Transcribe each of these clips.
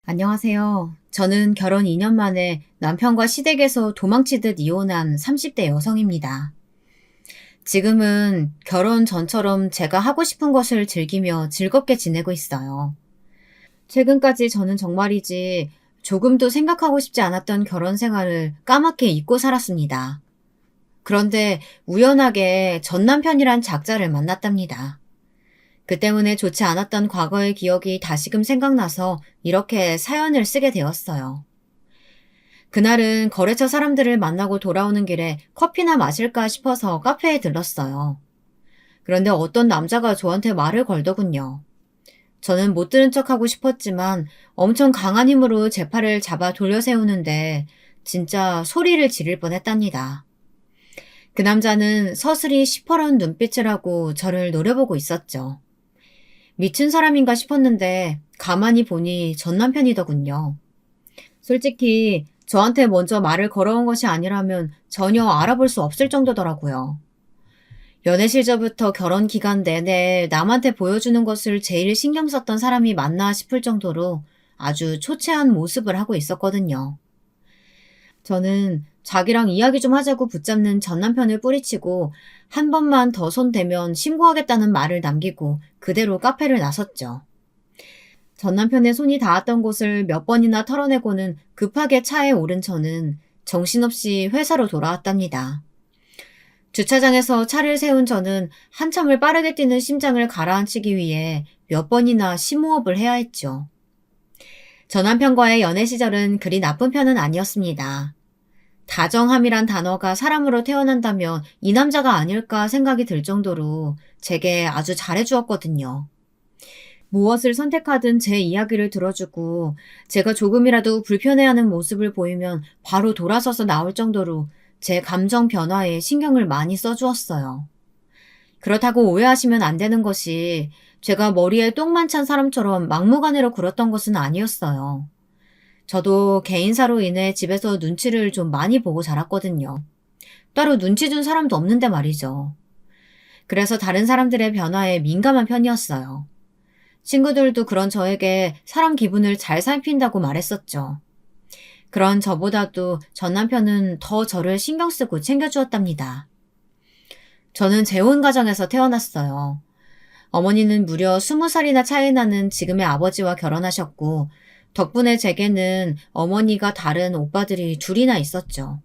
안녕하세요. 저는 결혼 2년 만에 남편과 시댁에서 도망치듯 이혼한 30대 여성입니다. 지금은 결혼 전처럼 제가 하고 싶은 것을 즐기며 즐겁게 지내고 있어요. 최근까지 저는 정말이지 조금도 생각하고 싶지 않았던 결혼 생활을 까맣게 잊고 살았습니다. 그런데 우연하게 전 남편이란 작자를 만났답니다. 그 때문에 좋지 않았던 과거의 기억이 다시금 생각나서 이렇게 사연을 쓰게 되었어요. 그날은 거래처 사람들을 만나고 돌아오는 길에 커피나 마실까 싶어서 카페에 들렀어요. 그런데 어떤 남자가 저한테 말을 걸더군요. 저는 못 들은 척하고 싶었지만 엄청 강한 힘으로 제 팔을 잡아 돌려 세우는데 진짜 소리를 지를 뻔했답니다. 그 남자는 서슬이 시퍼런 눈빛을 하고 저를 노려보고 있었죠. 미친 사람인가 싶었는데 가만히 보니 전 남편이더군요. 솔직히 저한테 먼저 말을 걸어온 것이 아니라면 전혀 알아볼 수 없을 정도더라고요. 연애 시절부터 결혼 기간 내내 남한테 보여주는 것을 제일 신경 썼던 사람이 맞나 싶을 정도로 아주 초췌한 모습을 하고 있었거든요. 저는 자기랑 이야기 좀 하자고 붙잡는 전 남편을 뿌리치고 한 번만 더 손대면 신고하겠다는 말을 남기고 그대로 카페를 나섰죠. 전 남편의 손이 닿았던 곳을 몇 번이나 털어내고는 급하게 차에 오른 저는 정신없이 회사로 돌아왔답니다. 주차장에서 차를 세운 저는 한참을 빠르게 뛰는 심장을 가라앉히기 위해 몇 번이나 심호흡을 해야 했죠. 전 남편과의 연애 시절은 그리 나쁜 편은 아니었습니다. 다정함이란 단어가 사람으로 태어난다면 이 남자가 아닐까 생각이 들 정도로 제게 아주 잘해주었거든요. 무엇을 선택하든 제 이야기를 들어주고 제가 조금이라도 불편해하는 모습을 보이면 바로 돌아서서 나올 정도로 제 감정 변화에 신경을 많이 써주었어요. 그렇다고 오해하시면 안 되는 것이 제가 머리에 똥만 찬 사람처럼 막무가내로 굴었던 것은 아니었어요. 저도 개인사로 인해 집에서 눈치를 좀 많이 보고 자랐거든요. 따로 눈치 준 사람도 없는데 말이죠. 그래서 다른 사람들의 변화에 민감한 편이었어요. 친구들도 그런 저에게 사람 기분을 잘 살핀다고 말했었죠. 그런 저보다도 전 남편은 더 저를 신경 쓰고 챙겨주었답니다. 저는 재혼 가정에서 태어났어요. 어머니는 무려 20살이나 차이 나는 지금의 아버지와 결혼하셨고, 덕분에 제게는 어머니가 다른 오빠들이 둘이나 있었죠.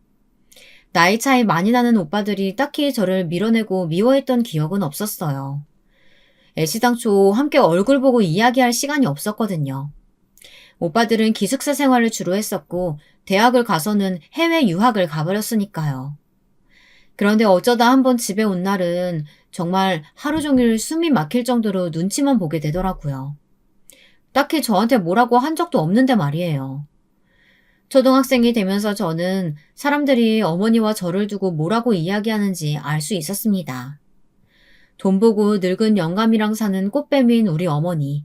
나이 차이 많이 나는 오빠들이 딱히 저를 밀어내고 미워했던 기억은 없었어요. 애시당초 함께 얼굴 보고 이야기할 시간이 없었거든요. 오빠들은 기숙사 생활을 주로 했었고 대학을 가서는 해외 유학을 가버렸으니까요. 그런데 어쩌다 한번 집에 온 날은 정말 하루 종일 숨이 막힐 정도로 눈치만 보게 되더라고요. 딱히 저한테 뭐라고 한 적도 없는데 말이에요. 초등학생이 되면서 저는 사람들이 어머니와 저를 두고 뭐라고 이야기하는지 알 수 있었습니다. 돈 보고 늙은 영감이랑 사는 꽃뱀인 우리 어머니,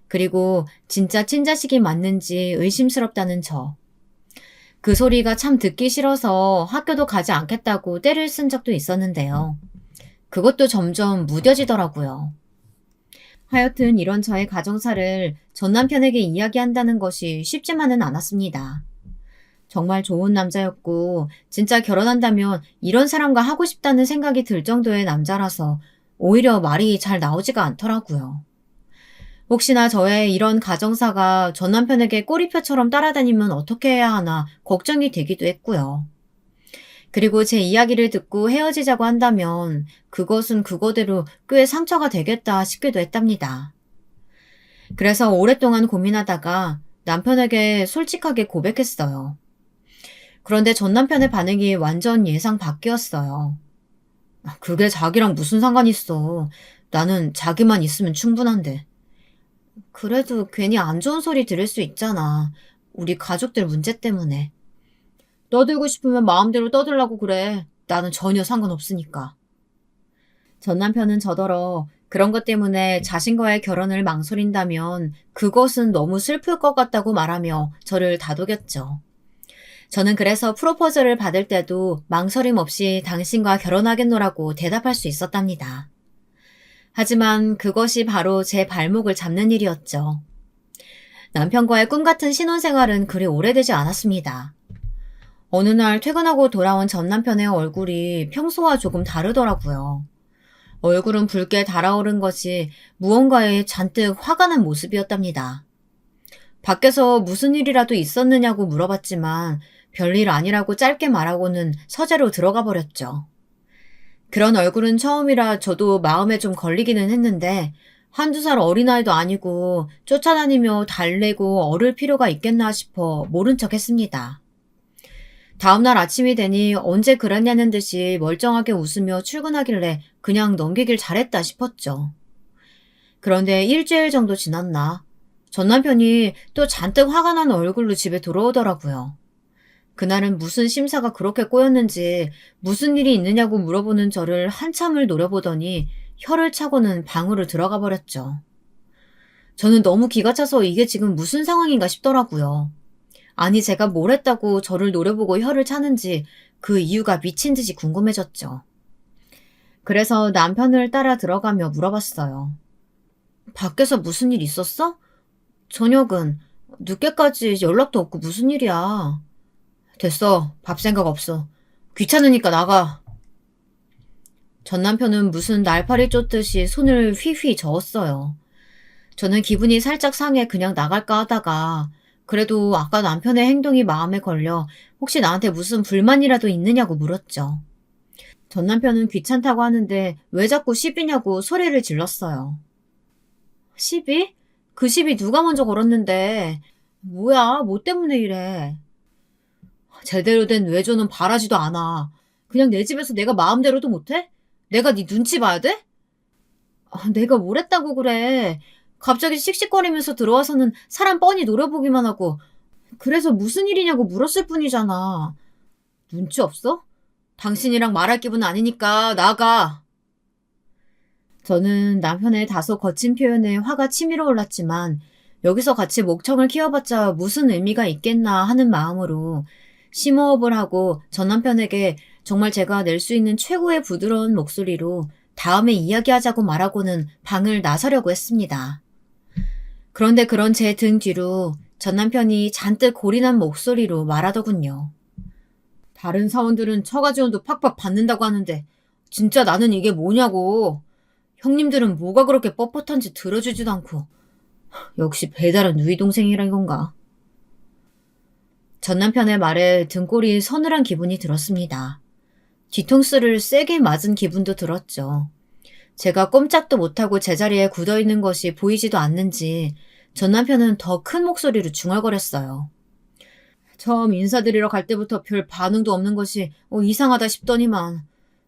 그리고 진짜 친자식이 맞는지 의심스럽다는 저. 그 소리가 참 듣기 싫어서 학교도 가지 않겠다고 떼를 쓴 적도 있었는데요. 그것도 점점 무뎌지더라고요. 하여튼 이런 저의 가정사를 전 남편에게 이야기한다는 것이 쉽지만은 않았습니다. 정말 좋은 남자였고 진짜 결혼한다면 이런 사람과 하고 싶다는 생각이 들 정도의 남자라서 오히려 말이 잘 나오지가 않더라고요. 혹시나 저의 이런 가정사가 전 남편에게 꼬리표처럼 따라다니면 어떻게 해야 하나 걱정이 되기도 했고요. 그리고 제 이야기를 듣고 헤어지자고 한다면 그것은 그거대로 꽤 상처가 되겠다 싶기도 했답니다. 그래서 오랫동안 고민하다가 남편에게 솔직하게 고백했어요. 그런데 전 남편의 반응이 완전 예상 밖이었어요. 그게 자기랑 무슨 상관 있어. 나는 자기만 있으면 충분한데. 그래도 괜히 안 좋은 소리 들을 수 있잖아. 우리 가족들 문제 때문에. 떠들고 싶으면 마음대로 떠들라고 그래. 나는 전혀 상관없으니까. 전 남편은 저더러 그런 것 때문에 자신과의 결혼을 망설인다면 그것은 너무 슬플 것 같다고 말하며 저를 다독였죠. 저는 그래서 프로포즈를 받을 때도 망설임 없이 당신과 결혼하겠노라고 대답할 수 있었답니다. 하지만 그것이 바로 제 발목을 잡는 일이었죠. 남편과의 꿈 같은 신혼생활은 그리 오래되지 않았습니다. 어느 날 퇴근하고 돌아온 전 남편의 얼굴이 평소와 조금 다르더라고요. 얼굴은 붉게 달아오른 것이 무언가에 잔뜩 화가 난 모습이었답니다. 밖에서 무슨 일이라도 있었느냐고 물어봤지만 별일 아니라고 짧게 말하고는 서재로 들어가 버렸죠. 그런 얼굴은 처음이라 저도 마음에 좀 걸리기는 했는데 한두 살 어린아이도 아니고 쫓아다니며 달래고 어를 필요가 있겠나 싶어 모른 척 했습니다. 다음날 아침이 되니 언제 그랬냐는 듯이 멀쩡하게 웃으며 출근하길래 그냥 넘기길 잘했다 싶었죠. 그런데 일주일 정도 지났나 전 남편이 또 잔뜩 화가 난 얼굴로 집에 들어오더라고요. 그날은 무슨 심사가 그렇게 꼬였는지 무슨 일이 있느냐고 물어보는 저를 한참을 노려보더니 혀를 차고는 방으로 들어가 버렸죠. 저는 너무 기가 차서 이게 지금 무슨 상황인가 싶더라고요. 아니 제가 뭘 했다고 저를 노려보고 혀를 차는지 그 이유가 미친 듯이 궁금해졌죠. 그래서 남편을 따라 들어가며 물어봤어요. 밖에서 무슨 일 있었어? 저녁은 늦게까지 연락도 없고 무슨 일이야. 됐어. 밥 생각 없어. 귀찮으니까 나가. 전 남편은 무슨 날파리 쫓듯이 손을 휘휘 저었어요. 저는 기분이 살짝 상해 그냥 나갈까 하다가 그래도 아까 남편의 행동이 마음에 걸려 혹시 나한테 무슨 불만이라도 있느냐고 물었죠. 전 남편은 귀찮다고 하는데 왜 자꾸 시비냐고 소리를 질렀어요. 시비? 그 시비 누가 먼저 걸었는데. 뭐야, 뭐 때문에 이래. 제대로 된 외조는 바라지도 않아. 그냥 내 집에서 내가 마음대로도 못해? 내가 네 눈치 봐야 돼? 내가 뭘 했다고 그래. 갑자기 씩씩거리면서 들어와서는 사람 뻔히 노려보기만 하고 그래서 무슨 일이냐고 물었을 뿐이잖아. 눈치 없어? 당신이랑 말할 기분 아니니까 나가. 저는 남편의 다소 거친 표현에 화가 치밀어 올랐지만 여기서 같이 목청을 키워봤자 무슨 의미가 있겠나 하는 마음으로 심호흡을 하고 전 남편에게 정말 제가 낼 수 있는 최고의 부드러운 목소리로 다음에 이야기하자고 말하고는 방을 나서려고 했습니다. 그런데 그런 제 등 뒤로 전 남편이 잔뜩 골인한 목소리로 말하더군요. 다른 사원들은 처가 지원도 팍팍 받는다고 하는데 진짜 나는 이게 뭐냐고. 형님들은 뭐가 그렇게 뻣뻣한지 들어주지도 않고 역시 배달은 누이 동생이란 건가. 전 남편의 말에 등골이 서늘한 기분이 들었습니다. 뒤통수를 세게 맞은 기분도 들었죠. 제가 꼼짝도 못하고 제자리에 굳어있는 것이 보이지도 않는지 전 남편은 더 큰 목소리로 중얼거렸어요. 처음 인사드리러 갈 때부터 별 반응도 없는 것이 이상하다 싶더니만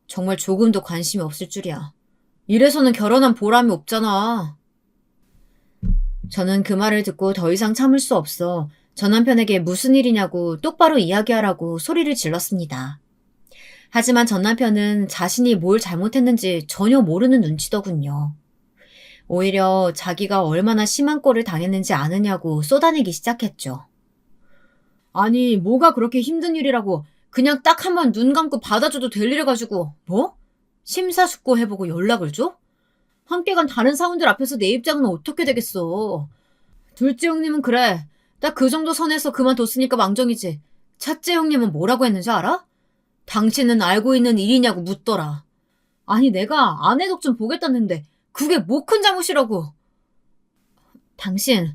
정말 조금도 관심이 없을 줄이야. 이래서는 결혼한 보람이 없잖아. 저는 그 말을 듣고 더 이상 참을 수 없어 전 남편에게 무슨 일이냐고 똑바로 이야기하라고 소리를 질렀습니다. 하지만 전 남편은 자신이 뭘 잘못했는지 전혀 모르는 눈치더군요. 오히려 자기가 얼마나 심한 꼴을 당했는지 아느냐고 쏟아내기 시작했죠. 아니 뭐가 그렇게 힘든 일이라고 그냥 딱 한 번 눈 감고 받아줘도 될 일을 가지고 뭐? 심사숙고해보고 연락을 줘? 함께 간 다른 사원들 앞에서 내 입장은 어떻게 되겠어. 둘째 형님은 그래. 딱 그 정도 선에서 그만뒀으니까 망정이지. 첫째 형님은 뭐라고 했는지 알아? 당신은 알고 있는 일이냐고 묻더라. 아니 내가 아내 덕 좀 보겠다는데 그게 뭐 큰 잘못이라고. 당신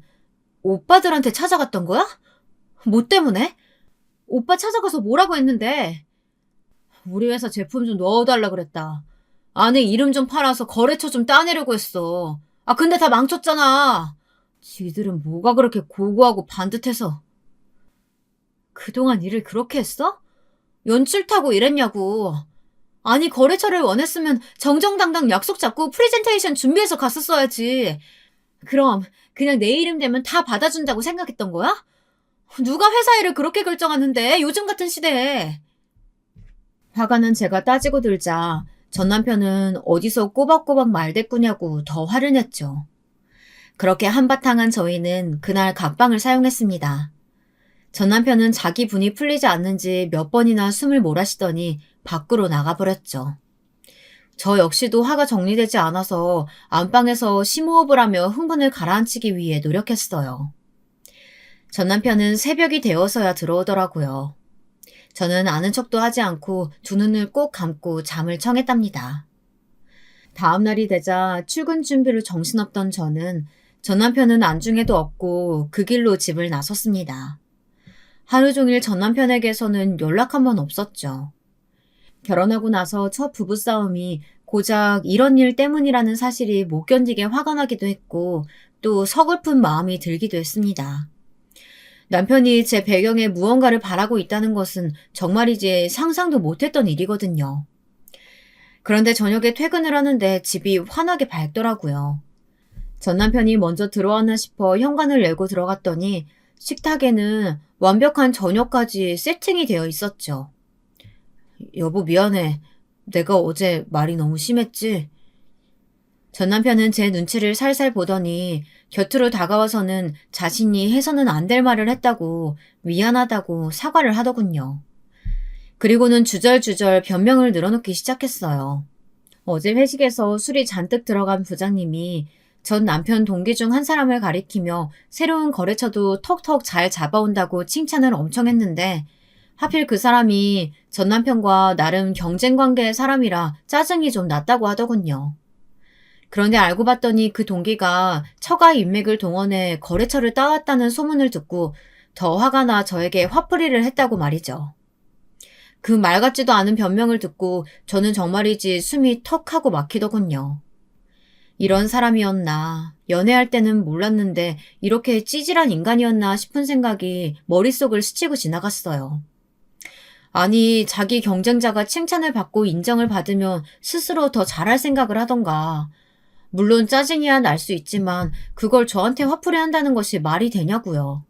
오빠들한테 찾아갔던 거야? 뭐 때문에? 오빠 찾아가서 뭐라고 했는데? 우리 회사 제품 좀 넣어달라 그랬다. 아내 이름 좀 팔아서 거래처 좀 따내려고 했어. 근데 다 망쳤잖아. 지들은 뭐가 그렇게 고고하고 반듯해서. 그동안 일을 그렇게 했어? 연출 타고 이랬냐고. 아니 거래처를 원했으면 정정당당 약속 잡고 프레젠테이션 준비해서 갔었어야지. 그럼 그냥 내 이름 되면 다 받아준다고 생각했던 거야? 누가 회사 일을 그렇게 결정하는데 요즘 같은 시대에. 화가 난 제가 따지고 들자 전 남편은 어디서 꼬박꼬박 말대꾸냐고 더 화를 냈죠. 그렇게 한바탕 한 저희는 그날 각방을 사용했습니다. 전 남편은 자기 분이 풀리지 않는지 몇 번이나 숨을 몰아쉬더니 밖으로 나가버렸죠. 저 역시도 화가 정리되지 않아서 안방에서 심호흡을 하며 흥분을 가라앉히기 위해 노력했어요. 전 남편은 새벽이 되어서야 들어오더라고요. 저는 아는 척도 하지 않고 두 눈을 꼭 감고 잠을 청했답니다. 다음 날이 되자 출근 준비로 정신없던 저는 전 남편은 안중에도 없고 그 길로 집을 나섰습니다. 하루 종일 전 남편에게서는 연락 한 번 없었죠. 결혼하고 나서 첫 부부싸움이 고작 이런 일 때문이라는 사실이 못 견디게 화가 나기도 했고 또 서글픈 마음이 들기도 했습니다. 남편이 제 배경에 무언가를 바라고 있다는 것은 정말이지 상상도 못했던 일이거든요. 그런데 저녁에 퇴근을 하는데 집이 환하게 밝더라고요. 전 남편이 먼저 들어왔나 싶어 현관을 열고 들어갔더니 식탁에는 완벽한 저녁까지 세팅이 되어 있었죠. 여보, 미안해. 내가 어제 말이 너무 심했지? 전 남편은 제 눈치를 살살 보더니 곁으로 다가와서는 자신이 해서는 안 될 말을 했다고 미안하다고 사과를 하더군요. 그리고는 주절주절 변명을 늘어놓기 시작했어요. 어제 회식에서 술이 잔뜩 들어간 부장님이 전 남편 동기 중 한 사람을 가리키며 새로운 거래처도 턱턱 잘 잡아온다고 칭찬을 엄청 했는데 하필 그 사람이 전 남편과 나름 경쟁 관계의 사람이라 짜증이 좀 났다고 하더군요. 그런데 알고 봤더니 그 동기가 처가 인맥을 동원해 거래처를 따왔다는 소문을 듣고 더 화가 나 저에게 화풀이를 했다고 말이죠. 그 말 같지도 않은 변명을 듣고 저는 정말이지 숨이 턱 하고 막히더군요. 이런 사람이었나, 연애할 때는 몰랐는데 이렇게 찌질한 인간이었나 싶은 생각이 머릿속을 스치고 지나갔어요. 아니, 자기 경쟁자가 칭찬을 받고 인정을 받으면 스스로 더 잘할 생각을 하던가. 물론 짜증이야 날 수 있지만 그걸 저한테 화풀이 한다는 것이 말이 되냐고요.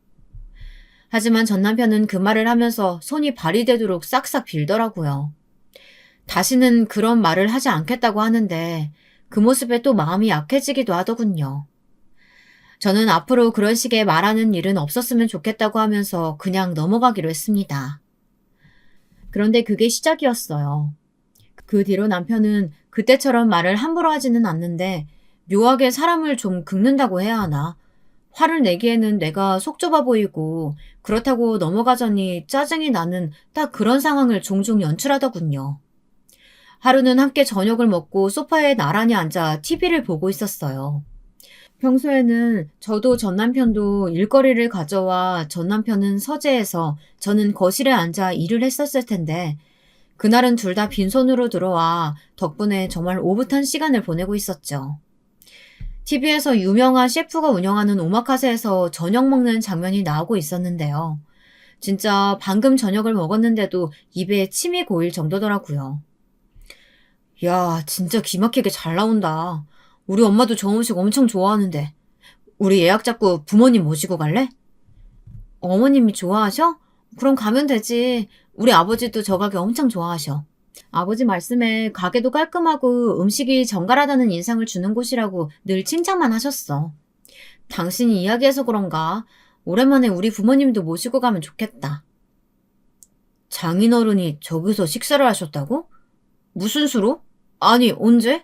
하지만 전 남편은 그 말을 하면서 손이 발이 되도록 싹싹 빌더라고요. 다시는 그런 말을 하지 않겠다고 하는데 그 모습에 또 마음이 약해지기도 하더군요. 저는 앞으로 그런 식의 말하는 일은 없었으면 좋겠다고 하면서 그냥 넘어가기로 했습니다. 그런데 그게 시작이었어요. 그 뒤로 남편은 그때처럼 말을 함부로 하지는 않는데 묘하게 사람을 좀 긁는다고 해야 하나? 화를 내기에는 내가 속 좁아 보이고 그렇다고 넘어가자니 짜증이 나는 딱 그런 상황을 종종 연출하더군요. 하루는 함께 저녁을 먹고 소파에 나란히 앉아 TV를 보고 있었어요. 평소에는 저도 전 남편도 일거리를 가져와 전 남편은 서재에서 저는 거실에 앉아 일을 했었을 텐데 그날은 둘 다 빈손으로 들어와 덕분에 정말 오붓한 시간을 보내고 있었죠. TV에서 유명한 셰프가 운영하는 오마카세에서 저녁 먹는 장면이 나오고 있었는데요. 진짜 방금 저녁을 먹었는데도 입에 침이 고일 정도더라고요. 야, 진짜 기막히게 잘 나온다. 우리 엄마도 저 음식 엄청 좋아하는데. 우리 예약 잡고 부모님 모시고 갈래? 어머님이 좋아하셔? 그럼 가면 되지. 우리 아버지도 저 가게 엄청 좋아하셔. 아버지 말씀에 가게도 깔끔하고 음식이 정갈하다는 인상을 주는 곳이라고 늘 칭찬만 하셨어. 당신이 이야기해서 그런가? 오랜만에 우리 부모님도 모시고 가면 좋겠다. 장인어른이 저기서 식사를 하셨다고? 무슨 수로? 아니, 언제?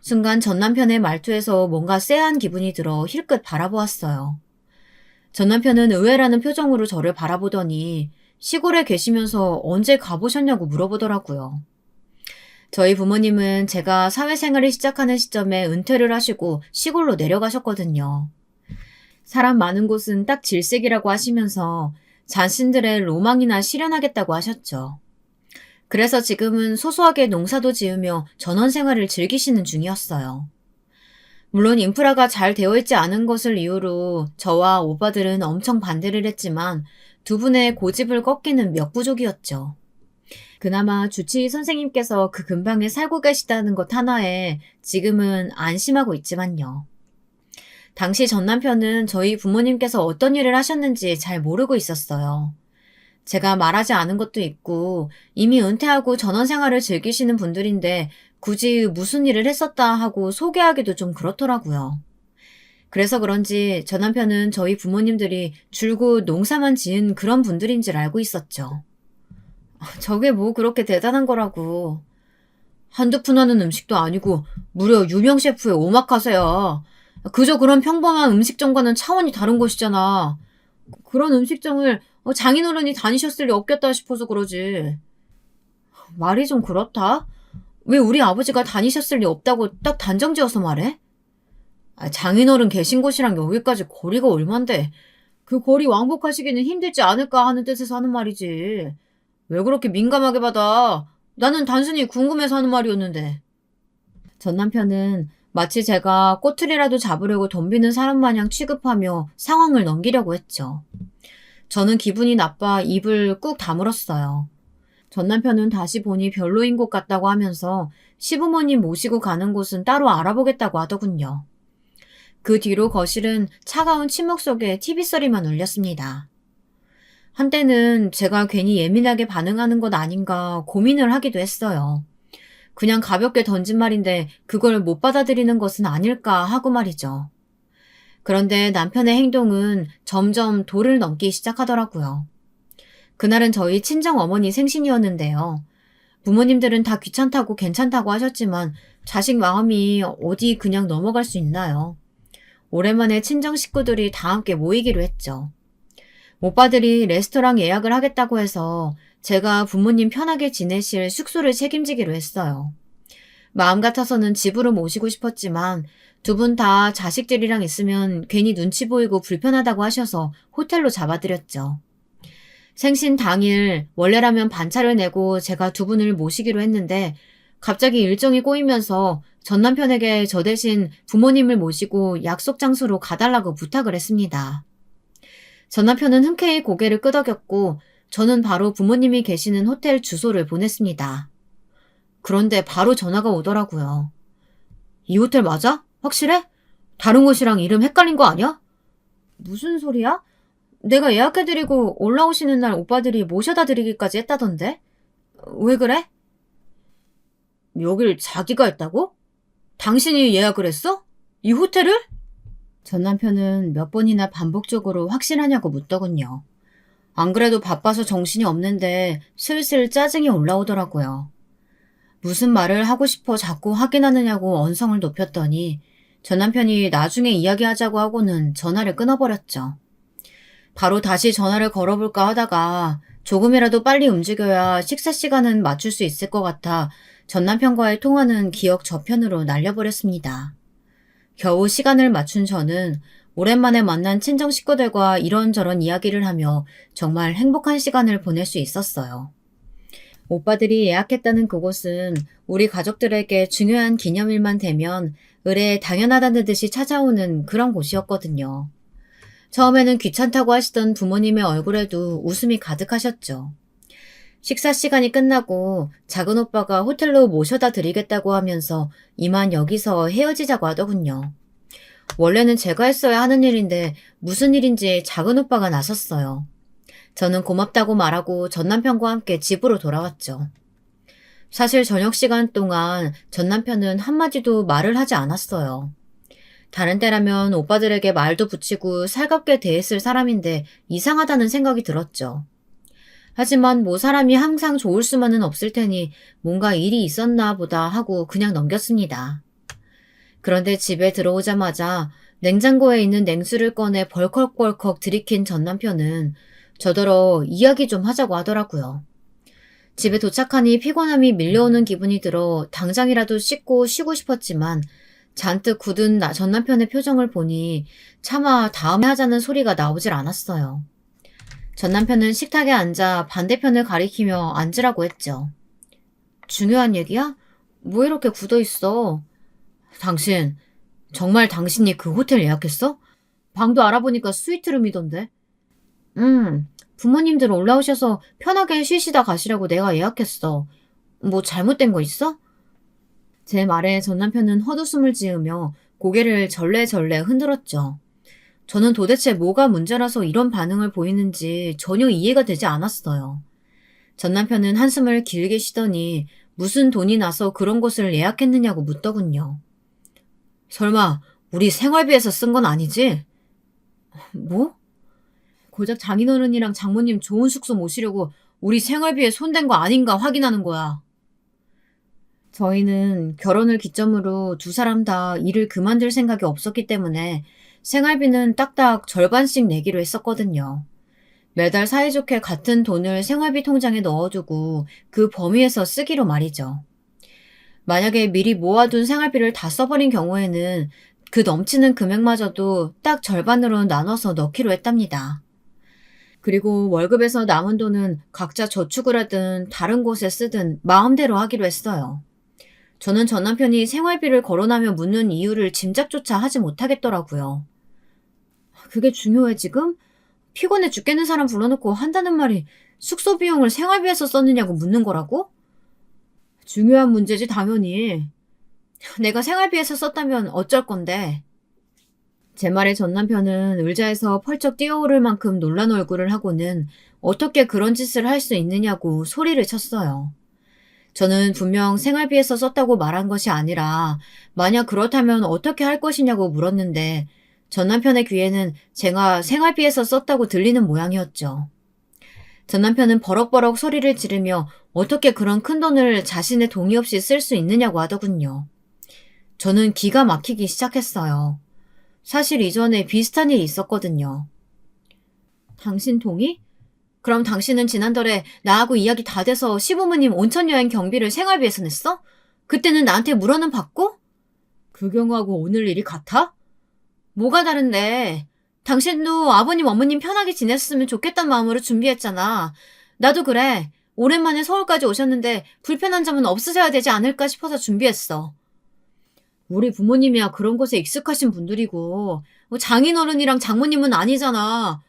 순간 전 남편의 말투에서 뭔가 쎄한 기분이 들어 힐끗 바라보았어요. 전 남편은 의외라는 표정으로 저를 바라보더니 시골에 계시면서 언제 가보셨냐고 물어보더라고요. 저희 부모님은 제가 사회생활을 시작하는 시점에 은퇴를 하시고 시골로 내려가셨거든요. 사람 많은 곳은 딱 질색이라고 하시면서 자신들의 로망이나 실현하겠다고 하셨죠. 그래서 지금은 소소하게 농사도 지으며 전원 생활을 즐기시는 중이었어요. 물론 인프라가 잘 되어 있지 않은 것을 이유로 저와 오빠들은 엄청 반대를 했지만 두 분의 고집을 꺾이는 역부족이었죠. 그나마 주치의 선생님께서 그 근방에 살고 계시다는 것 하나에 지금은 안심하고 있지만요. 당시 전 남편은 저희 부모님께서 어떤 일을 하셨는지 잘 모르고 있었어요. 제가 말하지 않은 것도 있고 이미 은퇴하고 전원 생활을 즐기시는 분들인데 굳이 무슨 일을 했었다 하고 소개하기도 좀 그렇더라고요. 그래서 그런지 전 남편은 저희 부모님들이 줄곧 농사만 지은 그런 분들인 줄 알고 있었죠. 저게 뭐 그렇게 대단한 거라고. 한두 푼 하는 음식도 아니고 무려 유명 셰프의 오마카세야. 그저 그런 평범한 음식점과는 차원이 다른 곳이잖아. 그런 음식점을 장인어른이 다니셨을 리 없겠다 싶어서 그러지. 말이 좀 그렇다. 왜 우리 아버지가 다니셨을 리 없다고 딱 단정지어서 말해? 장인어른 계신 곳이랑 여기까지 거리가 얼만데 그 거리 왕복하시기는 힘들지 않을까 하는 뜻에서 하는 말이지. 왜 그렇게 민감하게 받아? 나는 단순히 궁금해서 하는 말이었는데. 전 남편은 마치 제가 꼬투리라도 잡으려고 덤비는 사람 마냥 취급하며 상황을 넘기려고 했죠. 저는 기분이 나빠 입을 꾹 다물었어요. 전 남편은 다시 보니 별로인 곳 같다고 하면서 시부모님 모시고 가는 곳은 따로 알아보겠다고 하더군요. 그 뒤로 거실은 차가운 침묵 속에 TV 소리만 울렸습니다. 한때는 제가 괜히 예민하게 반응하는 것 아닌가 고민을 하기도 했어요. 그냥 가볍게 던진 말인데 그걸 못 받아들이는 것은 아닐까 하고 말이죠. 그런데 남편의 행동은 점점 도를 넘기 시작하더라고요. 그날은 저희 친정 어머니 생신이었는데요. 부모님들은 다 귀찮다고 괜찮다고 하셨지만 자식 마음이 어디 그냥 넘어갈 수 있나요? 오랜만에 친정 식구들이 다 함께 모이기로 했죠. 오빠들이 레스토랑 예약을 하겠다고 해서 제가 부모님 편하게 지내실 숙소를 책임지기로 했어요. 마음 같아서는 집으로 모시고 싶었지만 두 분 다 자식들이랑 있으면 괜히 눈치 보이고 불편하다고 하셔서 호텔로 잡아드렸죠. 생신 당일 원래라면 반차를 내고 제가 두 분을 모시기로 했는데 갑자기 일정이 꼬이면서 전 남편에게 저 대신 부모님을 모시고 약속 장소로 가달라고 부탁을 했습니다. 전 남편은 흔쾌히 고개를 끄덕였고 저는 바로 부모님이 계시는 호텔 주소를 보냈습니다. 그런데 바로 전화가 오더라고요. 이 호텔 맞아? 확실해? 다른 곳이랑 이름 헷갈린 거 아니야? 무슨 소리야? 내가 예약해드리고 올라오시는 날 오빠들이 모셔다 드리기까지 했다던데? 왜 그래? 여길 자기가 했다고? 당신이 예약을 했어? 이 호텔을? 전 남편은 몇 번이나 반복적으로 확실하냐고 묻더군요. 안 그래도 바빠서 정신이 없는데 슬슬 짜증이 올라오더라고요. 무슨 말을 하고 싶어 자꾸 확인하느냐고 언성을 높였더니 전 남편이 나중에 이야기하자고 하고는 전화를 끊어버렸죠. 바로 다시 전화를 걸어볼까 하다가 조금이라도 빨리 움직여야 식사 시간은 맞출 수 있을 것 같아 전 남편과의 통화는 기억 저편으로 날려버렸습니다. 겨우 시간을 맞춘 저는 오랜만에 만난 친정 식구들과 이런저런 이야기를 하며 정말 행복한 시간을 보낼 수 있었어요. 오빠들이 예약했다는 그곳은 우리 가족들에게 중요한 기념일만 되면 의례 당연하다는 듯이 찾아오는 그런 곳이었거든요. 처음에는 귀찮다고 하시던 부모님의 얼굴에도 웃음이 가득하셨죠. 식사 시간이 끝나고 작은 오빠가 호텔로 모셔다 드리겠다고 하면서 이만 여기서 헤어지자고 하더군요. 원래는 제가 했어야 하는 일인데 무슨 일인지 작은 오빠가 나섰어요. 저는 고맙다고 말하고 전 남편과 함께 집으로 돌아왔죠. 사실 저녁 시간 동안 전 남편은 한마디도 말을 하지 않았어요. 다른 때라면 오빠들에게 말도 붙이고 살갑게 대했을 사람인데 이상하다는 생각이 들었죠. 하지만 뭐 사람이 항상 좋을 수만은 없을 테니 뭔가 일이 있었나 보다 하고 그냥 넘겼습니다. 그런데 집에 들어오자마자 냉장고에 있는 냉수를 꺼내 벌컥벌컥 들이킨 전 남편은 저더러 이야기 좀 하자고 하더라고요. 집에 도착하니 피곤함이 밀려오는 기분이 들어 당장이라도 씻고 쉬고 싶었지만 잔뜩 굳은 전 남편의 표정을 보니 차마 다음에 하자는 소리가 나오질 않았어요. 전 남편은 식탁에 앉아 반대편을 가리키며 앉으라고 했죠. 중요한 얘기야? 뭐 이렇게 굳어있어? 당신, 정말 당신이 그 호텔 예약했어? 방도 알아보니까 스위트룸이던데. 부모님들 올라오셔서 편하게 쉬시다 가시라고 내가 예약했어. 뭐 잘못된 거 있어? 제 말에 전 남편은 헛웃음을 지으며 고개를 절레절레 흔들었죠. 저는 도대체 뭐가 문제라서 이런 반응을 보이는지 전혀 이해가 되지 않았어요. 전 남편은 한숨을 길게 쉬더니 무슨 돈이 나서 그런 곳을 예약했느냐고 묻더군요. 설마 우리 생활비에서 쓴 건 아니지? 뭐? 고작 장인어른이랑 장모님 좋은 숙소 모시려고 우리 생활비에 손댄 거 아닌가 확인하는 거야. 저희는 결혼을 기점으로 두 사람 다 일을 그만둘 생각이 없었기 때문에 생활비는 딱딱 절반씩 내기로 했었거든요. 매달 사이좋게 같은 돈을 생활비 통장에 넣어두고 그 범위에서 쓰기로 말이죠. 만약에 미리 모아둔 생활비를 다 써버린 경우에는 그 넘치는 금액마저도 딱 절반으로 나눠서 넣기로 했답니다. 그리고 월급에서 남은 돈은 각자 저축을 하든 다른 곳에 쓰든 마음대로 하기로 했어요. 저는 전 남편이 생활비를 거론하며 묻는 이유를 짐작조차 하지 못하겠더라고요. 그게 중요해 지금? 피곤해 죽겠는 사람 불러놓고 한다는 말이 숙소 비용을 생활비에서 썼느냐고 묻는 거라고? 중요한 문제지 당연히. 내가 생활비에서 썼다면 어쩔 건데. 제 말에 전 남편은 의자에서 펄쩍 뛰어오를 만큼 놀란 얼굴을 하고는 어떻게 그런 짓을 할 수 있느냐고 소리를 쳤어요. 저는 분명 생활비에서 썼다고 말한 것이 아니라 만약 그렇다면 어떻게 할 것이냐고 물었는데 전 남편의 귀에는 제가 생활비에서 썼다고 들리는 모양이었죠. 전 남편은 버럭버럭 소리를 지르며 어떻게 그런 큰 돈을 자신의 동의 없이 쓸 수 있느냐고 하더군요. 저는 기가 막히기 시작했어요. 사실 이전에 비슷한 일이 있었거든요. 당신 동의? 그럼 당신은 지난달에 나하고 이야기 다 돼서 시부모님 온천여행 경비를 생활비에서 냈어? 그때는 나한테 물어는 받고? 그 경우하고 오늘 일이 같아? 뭐가 다른데? 당신도 아버님 어머님 편하게 지냈으면 좋겠단 마음으로 준비했잖아. 나도 그래. 오랜만에 서울까지 오셨는데 불편한 점은 없으셔야 되지 않을까 싶어서 준비했어. 우리 부모님이야 그런 곳에 익숙하신 분들이고 장인어른이랑 장모님은 아니잖아.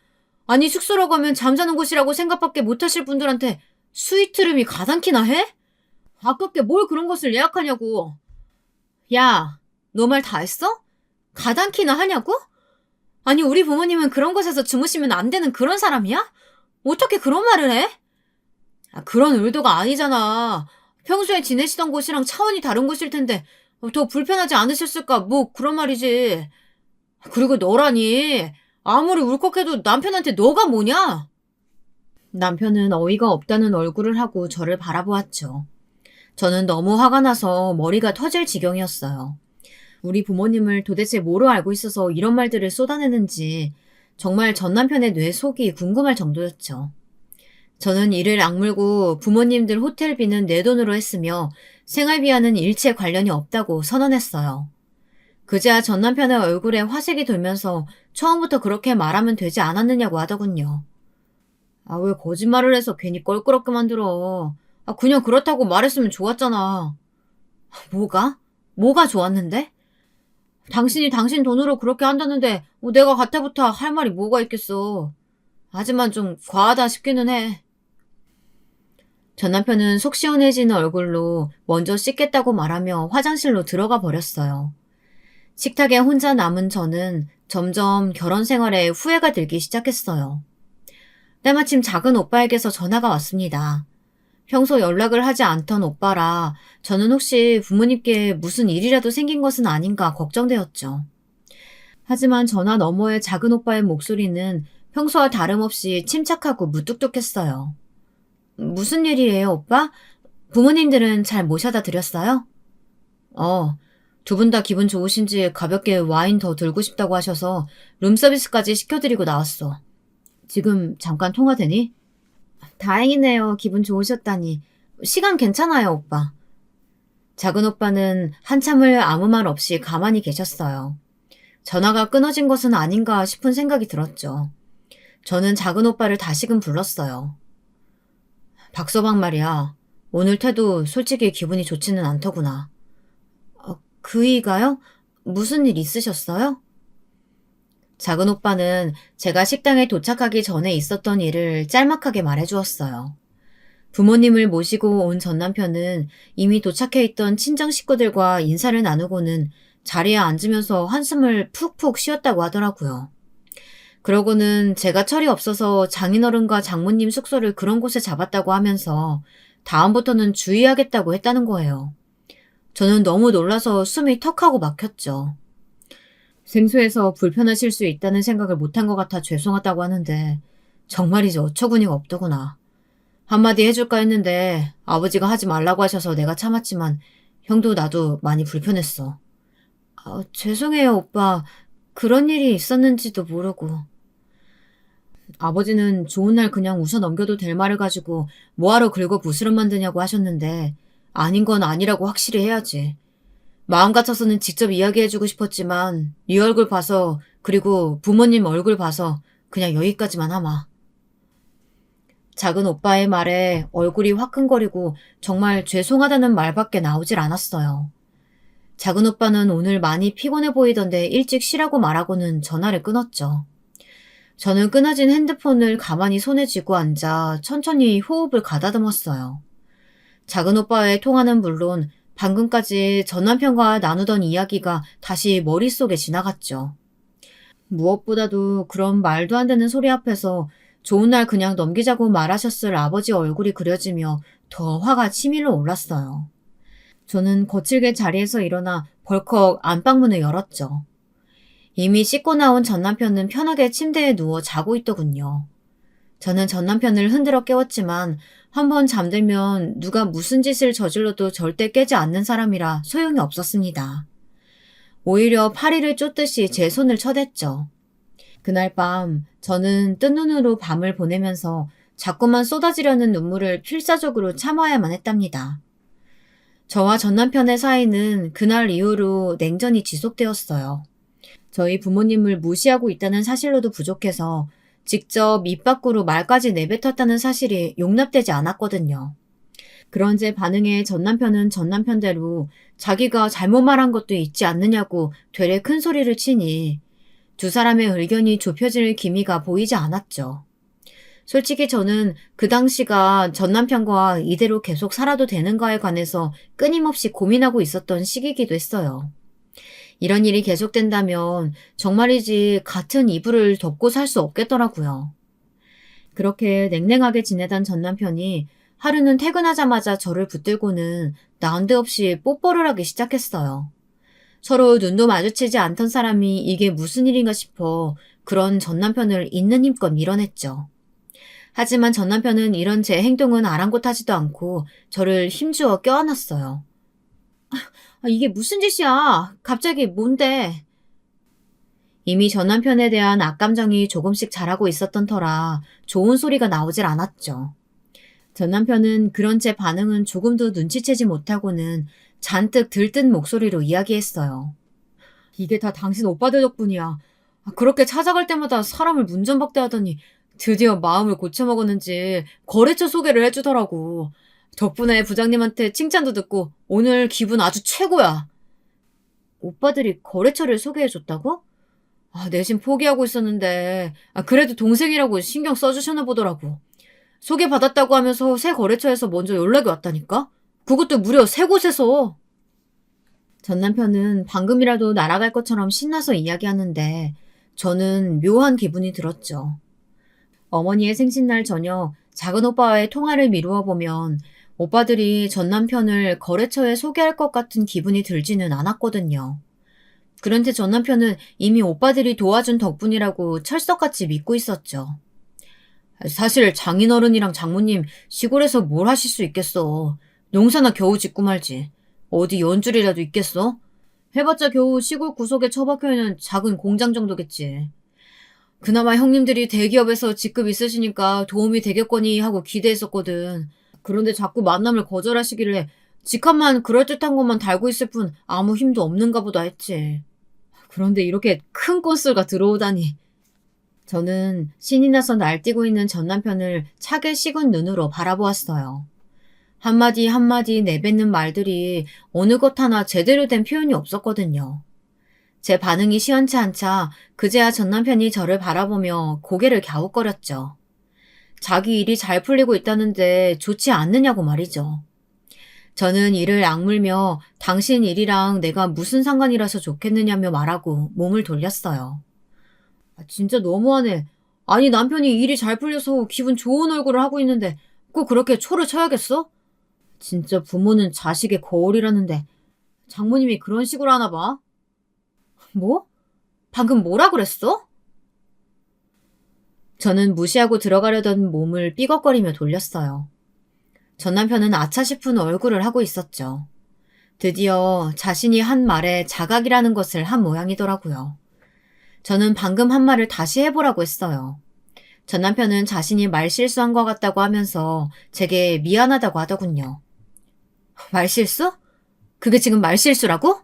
아니 숙소로 가면 잠자는 곳이라고 생각밖에 못하실 분들한테 스위트룸이 가당키나 해? 아깝게 뭘 그런 것을 예약하냐고. 야, 너 말 다 했어? 가당키나 하냐고? 아니 우리 부모님은 그런 곳에서 주무시면 안 되는 그런 사람이야? 어떻게 그런 말을 해? 그런 의도가 아니잖아. 평소에 지내시던 곳이랑 차원이 다른 곳일 텐데 더 불편하지 않으셨을까 뭐 그런 말이지. 그리고 너라니 아무리 울컥해도 남편한테 너가 뭐냐? 남편은 어이가 없다는 얼굴을 하고 저를 바라보았죠. 저는 너무 화가 나서 머리가 터질 지경이었어요. 우리 부모님을 도대체 뭐로 알고 있어서 이런 말들을 쏟아내는지 정말 전 남편의 뇌 속이 궁금할 정도였죠. 저는 이를 악물고 부모님들 호텔비는 내 돈으로 했으며 생활비와는 일체 관련이 없다고 선언했어요. 그제야 전 남편의 얼굴에 화색이 돌면서 처음부터 그렇게 말하면 되지 않았느냐고 하더군요. 왜 거짓말을 해서 괜히 껄끄럽게 만들어. 그냥 그렇다고 말했으면 좋았잖아. 뭐가? 뭐가 좋았는데? 당신이 당신 돈으로 그렇게 한다는데 내가 가타부타 할 말이 뭐가 있겠어. 하지만 좀 과하다 싶기는 해. 전 남편은 속 시원해지는 얼굴로 먼저 씻겠다고 말하며 화장실로 들어가 버렸어요. 식탁에 혼자 남은 저는 점점 결혼 생활에 후회가 들기 시작했어요. 때마침 작은 오빠에게서 전화가 왔습니다. 평소 연락을 하지 않던 오빠라 저는 혹시 부모님께 무슨 일이라도 생긴 것은 아닌가 걱정되었죠. 하지만 전화 너머의 작은 오빠의 목소리는 평소와 다름없이 침착하고 무뚝뚝했어요. 무슨 일이에요, 오빠? 부모님들은 잘 모셔다 드렸어요? 두 분 다 기분 좋으신지 가볍게 와인 더 들고 싶다고 하셔서 룸서비스까지 시켜드리고 나왔어. 지금 잠깐 통화되니? 다행이네요. 기분 좋으셨다니. 시간 괜찮아요, 오빠. 작은 오빠는 한참을 아무 말 없이 가만히 계셨어요. 전화가 끊어진 것은 아닌가 싶은 생각이 들었죠. 저는 작은 오빠를 다시금 불렀어요. 박서방 말이야. 오늘 태도 솔직히 기분이 좋지는 않더구나. 그이가요? 무슨 일 있으셨어요? 작은 오빠는 제가 식당에 도착하기 전에 있었던 일을 짤막하게 말해주었어요. 부모님을 모시고 온 전 남편은 이미 도착해 있던 친정 식구들과 인사를 나누고는 자리에 앉으면서 한숨을 푹푹 쉬었다고 하더라고요. 그러고는 제가 철이 없어서 장인어른과 장모님 숙소를 그런 곳에 잡았다고 하면서 다음부터는 주의하겠다고 했다는 거예요. 저는 너무 놀라서 숨이 턱하고 막혔죠. 생소해서 불편하실 수 있다는 생각을 못한 것 같아 죄송하다고 하는데 정말이지 어처구니가 없더구나. 한마디 해줄까 했는데 아버지가 하지 말라고 하셔서 내가 참았지만 형도 나도 많이 불편했어. 죄송해요, 오빠. 그런 일이 있었는지도 모르고. 아버지는 좋은 날 그냥 웃어 넘겨도 될 말을 가지고 뭐하러 긁어 부스럼 만드냐고 하셨는데 아닌 건 아니라고 확실히 해야지. 마음 같아서는 직접 이야기해주고 싶었지만 네 얼굴 봐서 그리고 부모님 얼굴 봐서 그냥 여기까지만 하마. 작은 오빠의 말에 얼굴이 화끈거리고 정말 죄송하다는 말밖에 나오질 않았어요. 작은 오빠는 오늘 많이 피곤해 보이던데 일찍 쉬라고 말하고는 전화를 끊었죠. 저는 끊어진 핸드폰을 가만히 손에 쥐고 앉아 천천히 호흡을 가다듬었어요. 작은 오빠의 통화는 물론 방금까지 전 남편과 나누던 이야기가 다시 머릿속에 지나갔죠. 무엇보다도 그런 말도 안 되는 소리 앞에서 좋은 날 그냥 넘기자고 말하셨을 아버지 얼굴이 그려지며 더 화가 치밀어 올랐어요. 저는 거칠게 자리에서 일어나 벌컥 안방문을 열었죠. 이미 씻고 나온 전 남편은 편하게 침대에 누워 자고 있더군요. 저는 전 남편을 흔들어 깨웠지만 한번 잠들면 누가 무슨 짓을 저질러도 절대 깨지 않는 사람이라 소용이 없었습니다. 오히려 파리를 쫓듯이 제 손을 쳐댔죠. 그날 밤 저는 뜬 눈으로 밤을 보내면서 자꾸만 쏟아지려는 눈물을 필사적으로 참아야만 했답니다. 저와 전 남편의 사이는 그날 이후로 냉전이 지속되었어요. 저희 부모님을 무시하고 있다는 사실로도 부족해서 직접 입 밖으로 말까지 내뱉었다는 사실이 용납되지 않았거든요. 그런 제 반응에 전 남편은 전 남편대로 자기가 잘못 말한 것도 있지 않느냐고 되레 큰 소리를 치니 두 사람의 의견이 좁혀질 기미가 보이지 않았죠. 솔직히 저는 그 당시가 전 남편과 이대로 계속 살아도 되는가에 관해서 끊임없이 고민하고 있었던 시기이기도 했어요. 이런 일이 계속된다면 정말이지 같은 이불을 덮고 살 수 없겠더라고요. 그렇게 냉랭하게 지내던 전 남편이 하루는 퇴근하자마자 저를 붙들고는 난데없이 뽀뽀를 하기 시작했어요. 서로 눈도 마주치지 않던 사람이 이게 무슨 일인가 싶어 그런 전 남편을 있는 힘껏 밀어냈죠. 하지만 전 남편은 이런 제 행동은 아랑곳하지도 않고 저를 힘주어 껴안았어요. 이게 무슨 짓이야? 갑자기 뭔데? 이미 전 남편에 대한 악감정이 조금씩 자라고 있었던 터라 좋은 소리가 나오질 않았죠. 전 남편은 그런 제 반응은 조금도 눈치채지 못하고는 잔뜩 들뜬 목소리로 이야기했어요. 이게 다 당신 오빠들 덕분이야. 그렇게 찾아갈 때마다 사람을 문전박대하더니 드디어 마음을 고쳐먹었는지 거래처 소개를 해주더라고. 덕분에 부장님한테 칭찬도 듣고 오늘 기분 아주 최고야. 오빠들이 거래처를 소개해줬다고? 내심 포기하고 있었는데 그래도 동생이라고 신경 써주셨나 보더라고. 소개받았다고 하면서 새 거래처에서 먼저 연락이 왔다니까? 그것도 무려 세 곳에서. 전 남편은 방금이라도 날아갈 것처럼 신나서 이야기하는데 저는 묘한 기분이 들었죠. 어머니의 생신날 저녁 작은 오빠와의 통화를 미루어 보면 오빠들이 전 남편을 거래처에 소개할 것 같은 기분이 들지는 않았거든요. 그런데 전 남편은 이미 오빠들이 도와준 덕분이라고 철석같이 믿고 있었죠. 사실 장인어른이랑 장모님 시골에서 뭘 하실 수 있겠어. 농사나 겨우 짓고 말지. 어디 연줄이라도 있겠어? 해봤자 겨우 시골 구석에 처박혀있는 작은 공장 정도겠지. 그나마 형님들이 대기업에서 직급 있으시니까 도움이 되겠거니 하고 기대했었거든. 그런데 자꾸 만남을 거절하시길래 직함만 그럴듯한 것만 달고 있을 뿐 아무 힘도 없는가 보다 했지. 그런데 이렇게 큰 건수가 들어오다니. 저는 신이 나서 날뛰고 있는 전 남편을 차게 식은 눈으로 바라보았어요. 한마디 한마디 내뱉는 말들이 어느 것 하나 제대로 된 표현이 없었거든요. 제 반응이 시원치 않자 그제야 전 남편이 저를 바라보며 고개를 갸웃거렸죠. 자기 일이 잘 풀리고 있다는데 좋지 않느냐고 말이죠. 저는 이를 악물며 당신 일이랑 내가 무슨 상관이라서 좋겠느냐며 말하고 몸을 돌렸어요. 진짜 너무하네. 아니 남편이 일이 잘 풀려서 기분 좋은 얼굴을 하고 있는데 꼭 그렇게 초를 쳐야겠어? 진짜 부모는 자식의 거울이라는데 장모님이 그런 식으로 하나 봐? 뭐? 방금 뭐라 그랬어? 저는 무시하고 들어가려던 몸을 삐걱거리며 돌렸어요. 전 남편은 아차 싶은 얼굴을 하고 있었죠. 드디어 자신이 한 말에 자각이라는 것을 한 모양이더라고요. 저는 방금 한 말을 다시 해보라고 했어요. 전 남편은 자신이 말 실수한 것 같다고 하면서 제게 미안하다고 하더군요. 말실수? 그게 지금 말실수라고?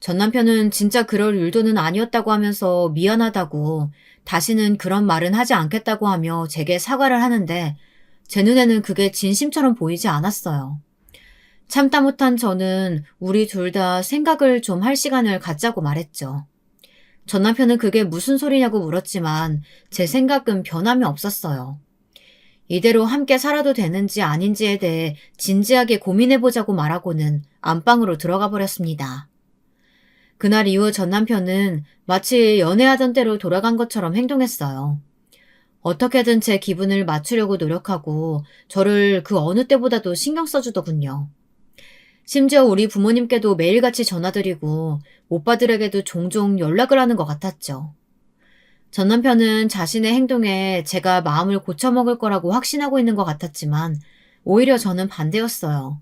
전 남편은 진짜 그럴 의도는 아니었다고 하면서 미안하다고 다시는 그런 말은 하지 않겠다고 하며 제게 사과를 하는데 제 눈에는 그게 진심처럼 보이지 않았어요. 참다 못한 저는 우리 둘 다 생각을 좀 할 시간을 갖자고 말했죠. 전 남편은 그게 무슨 소리냐고 물었지만 제 생각은 변함이 없었어요. 이대로 함께 살아도 되는지 아닌지에 대해 진지하게 고민해보자고 말하고는 안방으로 들어가 버렸습니다. 그날 이후 전 남편은 마치 연애하던 때로 돌아간 것처럼 행동했어요. 어떻게든 제 기분을 맞추려고 노력하고 저를 그 어느 때보다도 신경 써주더군요. 심지어 우리 부모님께도 매일같이 전화드리고 오빠들에게도 종종 연락을 하는 것 같았죠. 전 남편은 자신의 행동에 제가 마음을 고쳐먹을 거라고 확신하고 있는 것 같았지만 오히려 저는 반대였어요.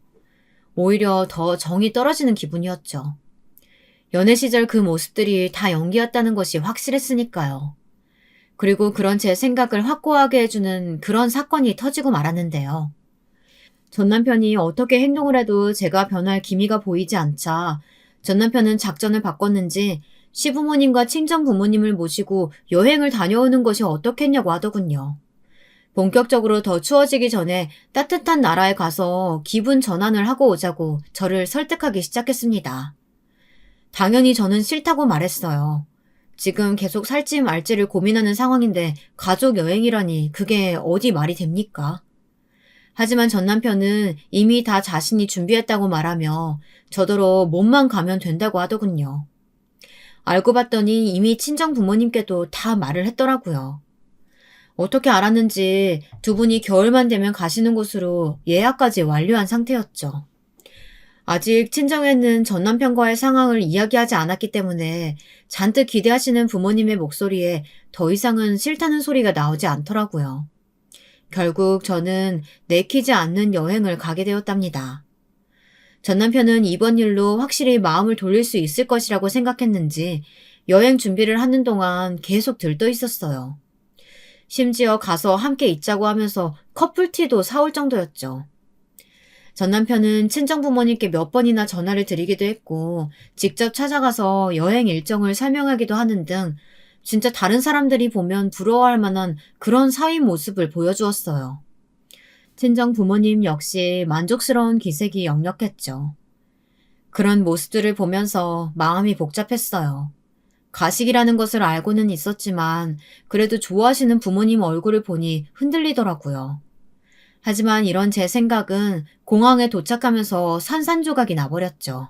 오히려 더 정이 떨어지는 기분이었죠. 연애 시절 그 모습들이 다 연기였다는 것이 확실했으니까요. 그리고 그런 제 생각을 확고하게 해주는 그런 사건이 터지고 말았는데요. 전 남편이 어떻게 행동을 해도 제가 변할 기미가 보이지 않자 전 남편은 작전을 바꿨는지 시부모님과 친정 부모님을 모시고 여행을 다녀오는 것이 어떻겠냐고 하더군요. 본격적으로 더 추워지기 전에 따뜻한 나라에 가서 기분 전환을 하고 오자고 저를 설득하기 시작했습니다. 당연히 저는 싫다고 말했어요. 지금 계속 살지 말지를 고민하는 상황인데 가족 여행이라니 그게 어디 말이 됩니까? 하지만 전 남편은 이미 다 자신이 준비했다고 말하며 저더러 몸만 가면 된다고 하더군요. 알고 봤더니 이미 친정 부모님께도 다 말을 했더라고요. 어떻게 알았는지 두 분이 겨울만 되면 가시는 곳으로 예약까지 완료한 상태였죠. 아직 친정에는 전 남편과의 상황을 이야기하지 않았기 때문에 잔뜩 기대하시는 부모님의 목소리에 더 이상은 싫다는 소리가 나오지 않더라고요. 결국 저는 내키지 않는 여행을 가게 되었답니다. 전 남편은 이번 일로 확실히 마음을 돌릴 수 있을 것이라고 생각했는지 여행 준비를 하는 동안 계속 들떠 있었어요. 심지어 가서 함께 있자고 하면서 커플티도 사올 정도였죠. 전 남편은 친정 부모님께 몇 번이나 전화를 드리기도 했고 직접 찾아가서 여행 일정을 설명하기도 하는 등 진짜 다른 사람들이 보면 부러워할 만한 그런 사위 모습을 보여주었어요. 친정 부모님 역시 만족스러운 기색이 역력했죠. 그런 모습들을 보면서 마음이 복잡했어요. 가식이라는 것을 알고는 있었지만 그래도 좋아하시는 부모님 얼굴을 보니 흔들리더라고요. 하지만 이런 제 생각은 공항에 도착하면서 산산조각이 나버렸죠.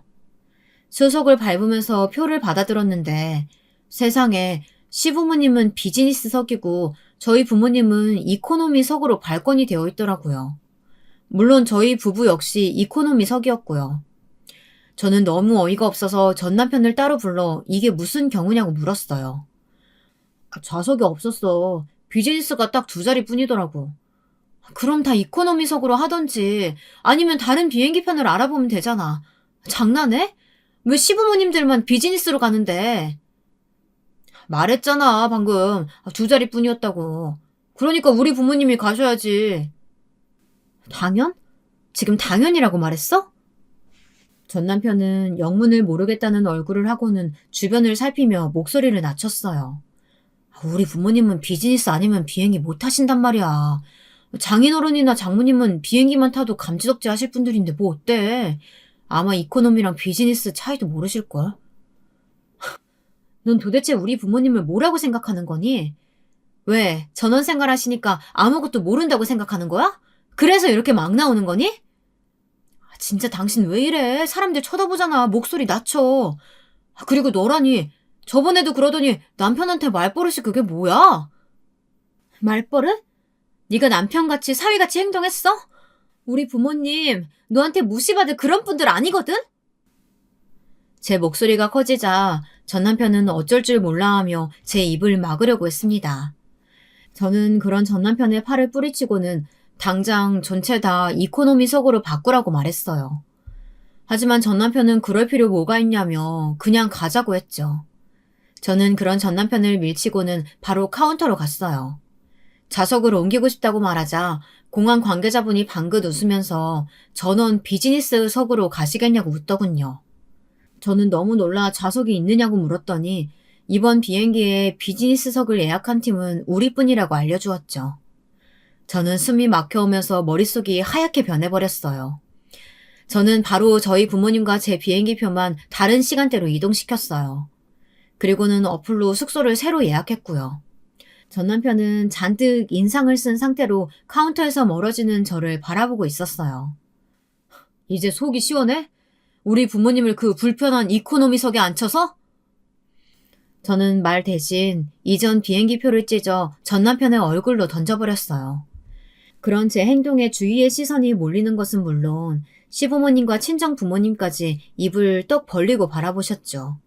수속을 밟으면서 표를 받아들었는데 세상에 시부모님은 비즈니스석이고 저희 부모님은 이코노미석으로 발권이 되어 있더라고요. 물론 저희 부부 역시 이코노미석이었고요. 저는 너무 어이가 없어서 전 남편을 따로 불러 이게 무슨 경우냐고 물었어요. 좌석이 없었어. 비즈니스가 딱 두 자리뿐이더라고. 그럼 다 이코노미석으로 하던지 아니면 다른 비행기편을 알아보면 되잖아. 장난해? 왜 시부모님들만 비즈니스로 가는데? 말했잖아, 방금. 두 자리뿐이었다고. 그러니까 우리 부모님이 가셔야지. 당연? 지금 당연이라고 말했어? 전 남편은 영문을 모르겠다는 얼굴을 하고는 주변을 살피며 목소리를 낮췄어요. 우리 부모님은 비즈니스 아니면 비행기 못 타신단 말이야. 장인어른이나 장모님은 비행기만 타도 감지덕지 하실 분들인데 뭐 어때? 아마 이코노미랑 비즈니스 차이도 모르실걸? 넌 도대체 우리 부모님을 뭐라고 생각하는 거니? 왜? 전원생활 하시니까 아무것도 모른다고 생각하는 거야? 그래서 이렇게 막 나오는 거니? 진짜 당신 왜 이래? 사람들 쳐다보잖아. 목소리 낮춰. 그리고 너라니. 저번에도 그러더니 남편한테 말버릇이 그게 뭐야? 말버릇? 네가 남편같이 사위같이 행동했어? 우리 부모님 너한테 무시받을 그런 분들 아니거든? 제 목소리가 커지자 전 남편은 어쩔 줄 몰라하며 제 입을 막으려고 했습니다. 저는 그런 전 남편의 팔을 뿌리치고는 당장 전체 다 이코노미석으로 바꾸라고 말했어요. 하지만 전 남편은 그럴 필요 뭐가 있냐며 그냥 가자고 했죠. 저는 그런 전 남편을 밀치고는 바로 카운터로 갔어요. 좌석을 옮기고 싶다고 말하자 공항 관계자분이 방긋 웃으면서 전원 비즈니스석으로 가시겠냐고 묻더군요. 저는 너무 놀라 좌석이 있느냐고 물었더니 이번 비행기에 비즈니스석을 예약한 팀은 우리뿐이라고 알려주었죠. 저는 숨이 막혀오면서 머릿속이 하얗게 변해버렸어요. 저는 바로 저희 부모님과 제 비행기표만 다른 시간대로 이동시켰어요. 그리고는 어플로 숙소를 새로 예약했고요. 전 남편은 잔뜩 인상을 쓴 상태로 카운터에서 멀어지는 저를 바라보고 있었어요. 이제 속이 시원해? 우리 부모님을 그 불편한 이코노미석에 앉혀서? 저는 말 대신 이전 비행기표를 찢어 전 남편의 얼굴로 던져버렸어요. 그런 제 행동에 주위의 시선이 몰리는 것은 물론 시부모님과 친정 부모님까지 입을 떡 벌리고 바라보셨죠.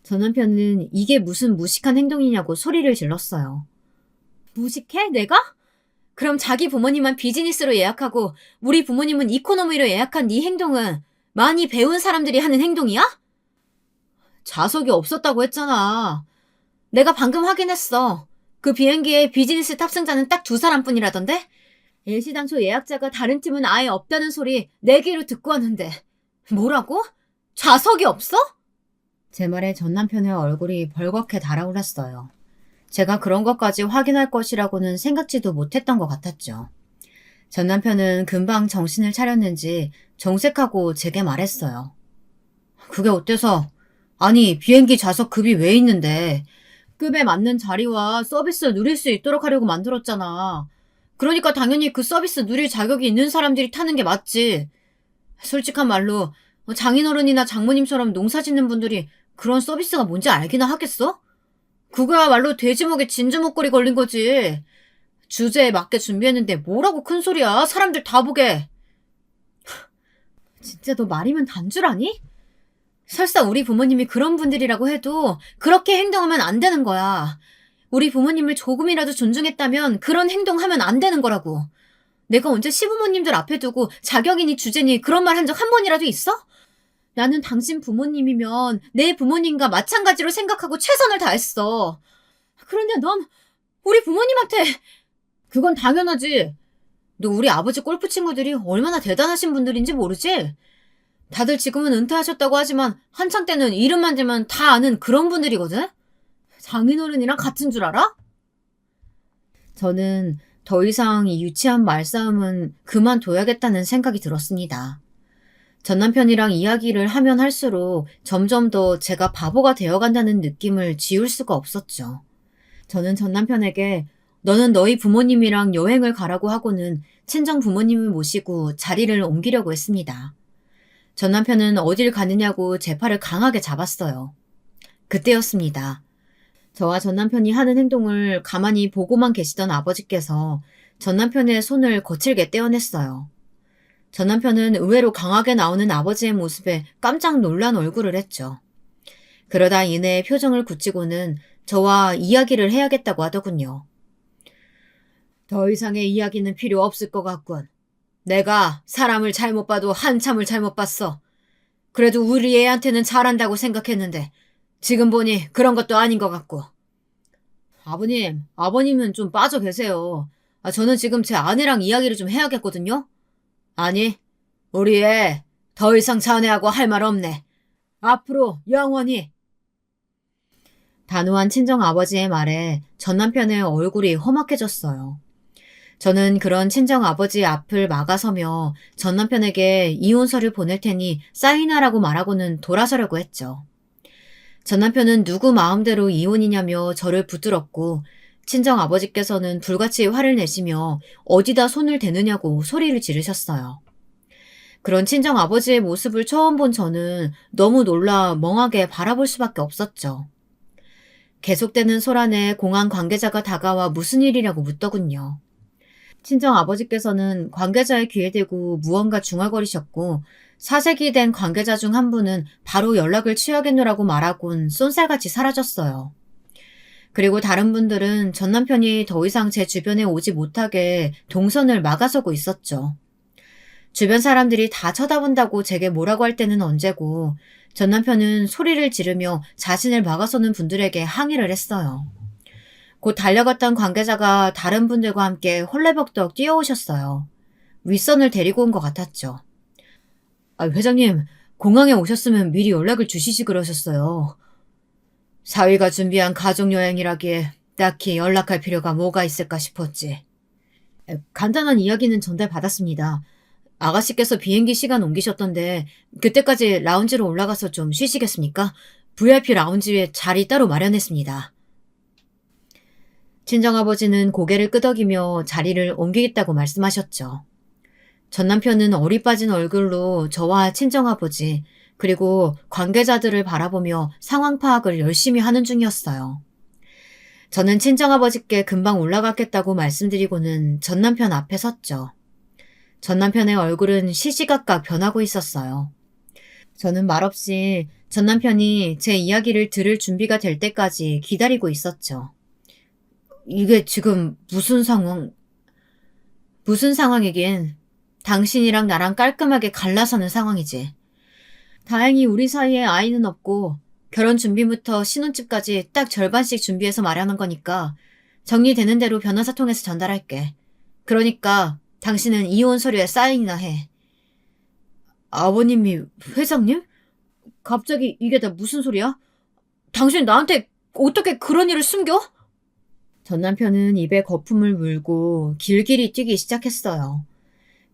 전 남편은 이게 무슨 무식한 행동이냐고 소리를 질렀어요. 무식해? 내가? 그럼 자기 부모님만 비즈니스로 예약하고 우리 부모님은 이코노미로 예약한 네 행동은 많이 배운 사람들이 하는 행동이야? 좌석이 없었다고 했잖아. 내가 방금 확인했어. 그 비행기에 비즈니스 탑승자는 딱 2사람뿐이라던데? 일시당초 예약자가 다른 팀은 아예 없다는 소리 내 귀로 듣고 왔는데 뭐라고? 좌석이 없어? 제 말에 전 남편의 얼굴이 벌겋게 달아올랐어요. 제가 그런 것까지 확인할 것이라고는 생각지도 못했던 것 같았죠. 전 남편은 금방 정신을 차렸는지 정색하고 제게 말했어요. 그게 어때서? 아니, 비행기 좌석 급이 왜 있는데? 급에 맞는 자리와 서비스를 누릴 수 있도록 하려고 만들었잖아. 그러니까 당연히 그 서비스 누릴 자격이 있는 사람들이 타는 게 맞지. 솔직한 말로 장인어른이나 장모님처럼 농사 짓는 분들이 그런 서비스가 뭔지 알기나 하겠어? 그거야말로 돼지목에 진주목걸이 걸린 거지. 주제에 맞게 준비했는데 뭐라고 큰 소리야. 사람들 다 보게. 진짜 너 말이면 단줄아니? 설사 우리 부모님이 그런 분들이라고 해도 그렇게 행동하면 안 되는 거야. 우리 부모님을 조금이라도 존중했다면 그런 행동하면 안 되는 거라고. 내가 언제 시부모님들 앞에 두고 자격이니 주제니 그런 말 한 적 한 번이라도 있어? 나는 당신 부모님이면 내 부모님과 마찬가지로 생각하고 최선을 다했어. 그런데 넌 우리 부모님한테 그건 당연하지. 너 우리 아버지 골프 친구들이 얼마나 대단하신 분들인지 모르지? 다들 지금은 은퇴하셨다고 하지만 한창 때는 이름만 대면 다 아는 그런 분들이거든? 장인어른이랑 같은 줄 알아? 저는 더 이상 이 유치한 말싸움은 그만둬야겠다는 생각이 들었습니다. 전 남편이랑 이야기를 하면 할수록 점점 더 제가 바보가 되어간다는 느낌을 지울 수가 없었죠. 저는 전 남편에게 너는 너희 부모님이랑 여행을 가라고 하고는 친정 부모님을 모시고 자리를 옮기려고 했습니다. 전 남편은 어딜 가느냐고 제 팔을 강하게 잡았어요. 그때였습니다. 저와 전 남편이 하는 행동을 가만히 보고만 계시던 아버지께서 전 남편의 손을 거칠게 떼어냈어요. 전 남편은 의외로 강하게 나오는 아버지의 모습에 깜짝 놀란 얼굴을 했죠. 그러다 이내 표정을 굳히고는 저와 이야기를 해야겠다고 하더군요. 더 이상의 이야기는 필요 없을 것 같군. 내가 사람을 잘못 봐도 한참을 잘못 봤어. 그래도 우리 애한테는 잘한다고 생각했는데 지금 보니 그런 것도 아닌 것 같고. 아버님은 좀 빠져 계세요. 저는 지금 제 아내랑 이야기를 좀 해야겠거든요. 아니, 우리 애 더 이상 자네하고 할 말 없네. 앞으로 영원히. 단호한 친정아버지의 말에 전 남편의 얼굴이 험악해졌어요. 저는 그런 친정아버지 앞을 막아서며 전 남편에게 이혼서를 보낼 테니 사인하라고 말하고는 돌아서려고 했죠. 전 남편은 누구 마음대로 이혼이냐며 저를 붙들었고 친정아버지께서는 불같이 화를 내시며 어디다 손을 대느냐고 소리를 지르셨어요. 그런 친정아버지의 모습을 처음 본 저는 너무 놀라 멍하게 바라볼 수밖에 없었죠. 계속되는 소란에 공항 관계자가 다가와 무슨 일이라고 묻더군요. 친정아버지께서는 관계자의 귀에 대고 무언가 중얼거리셨고 사색이 된 관계자 중 한 분은 바로 연락을 취하겠노라고 말하곤 쏜살같이 사라졌어요. 그리고 다른 분들은 전 남편이 더 이상 제 주변에 오지 못하게 동선을 막아서고 있었죠. 주변 사람들이 다 쳐다본다고 제게 뭐라고 할 때는 언제고 전 남편은 소리를 지르며 자신을 막아서는 분들에게 항의를 했어요. 곧 달려갔던 관계자가 다른 분들과 함께 헐레벅덕 뛰어오셨어요. 윗선을 데리고 온 것 같았죠. 회장님, 공항에 오셨으면 미리 연락을 주시지 그러셨어요. 사위가 준비한 가족여행이라기에 딱히 연락할 필요가 뭐가 있을까 싶었지. 간단한 이야기는 전달받았습니다. 아가씨께서 비행기 시간 옮기셨던데 그때까지 라운지로 올라가서 좀 쉬시겠습니까? VIP 라운지에 자리 따로 마련했습니다. 친정아버지는 고개를 끄덕이며 자리를 옮기겠다고 말씀하셨죠. 전 남편은 어리 빠진 얼굴로 저와 친정아버지 그리고 관계자들을 바라보며 상황 파악을 열심히 하는 중이었어요. 저는 친정아버지께 금방 올라갔겠다고 말씀드리고는 전 남편 앞에 섰죠. 전 남편의 얼굴은 시시각각 변하고 있었어요. 저는 말없이 전 남편이 제 이야기를 들을 준비가 될 때까지 기다리고 있었죠. 이게 지금 무슨 상황이긴. 당신이랑 나랑 깔끔하게 갈라서는 상황이지. 다행히 우리 사이에 아이는 없고 결혼 준비부터 신혼집까지 딱 절반씩 준비해서 말하는 거니까 정리되는 대로 변호사 통해서 전달할게. 그러니까 당신은 이혼 서류에 사인이나 해. 아버님이 회장님? 갑자기 이게 다 무슨 소리야? 당신 나한테 어떻게 그런 일을 숨겨? 전 남편은 입에 거품을 물고 길길이 뛰기 시작했어요.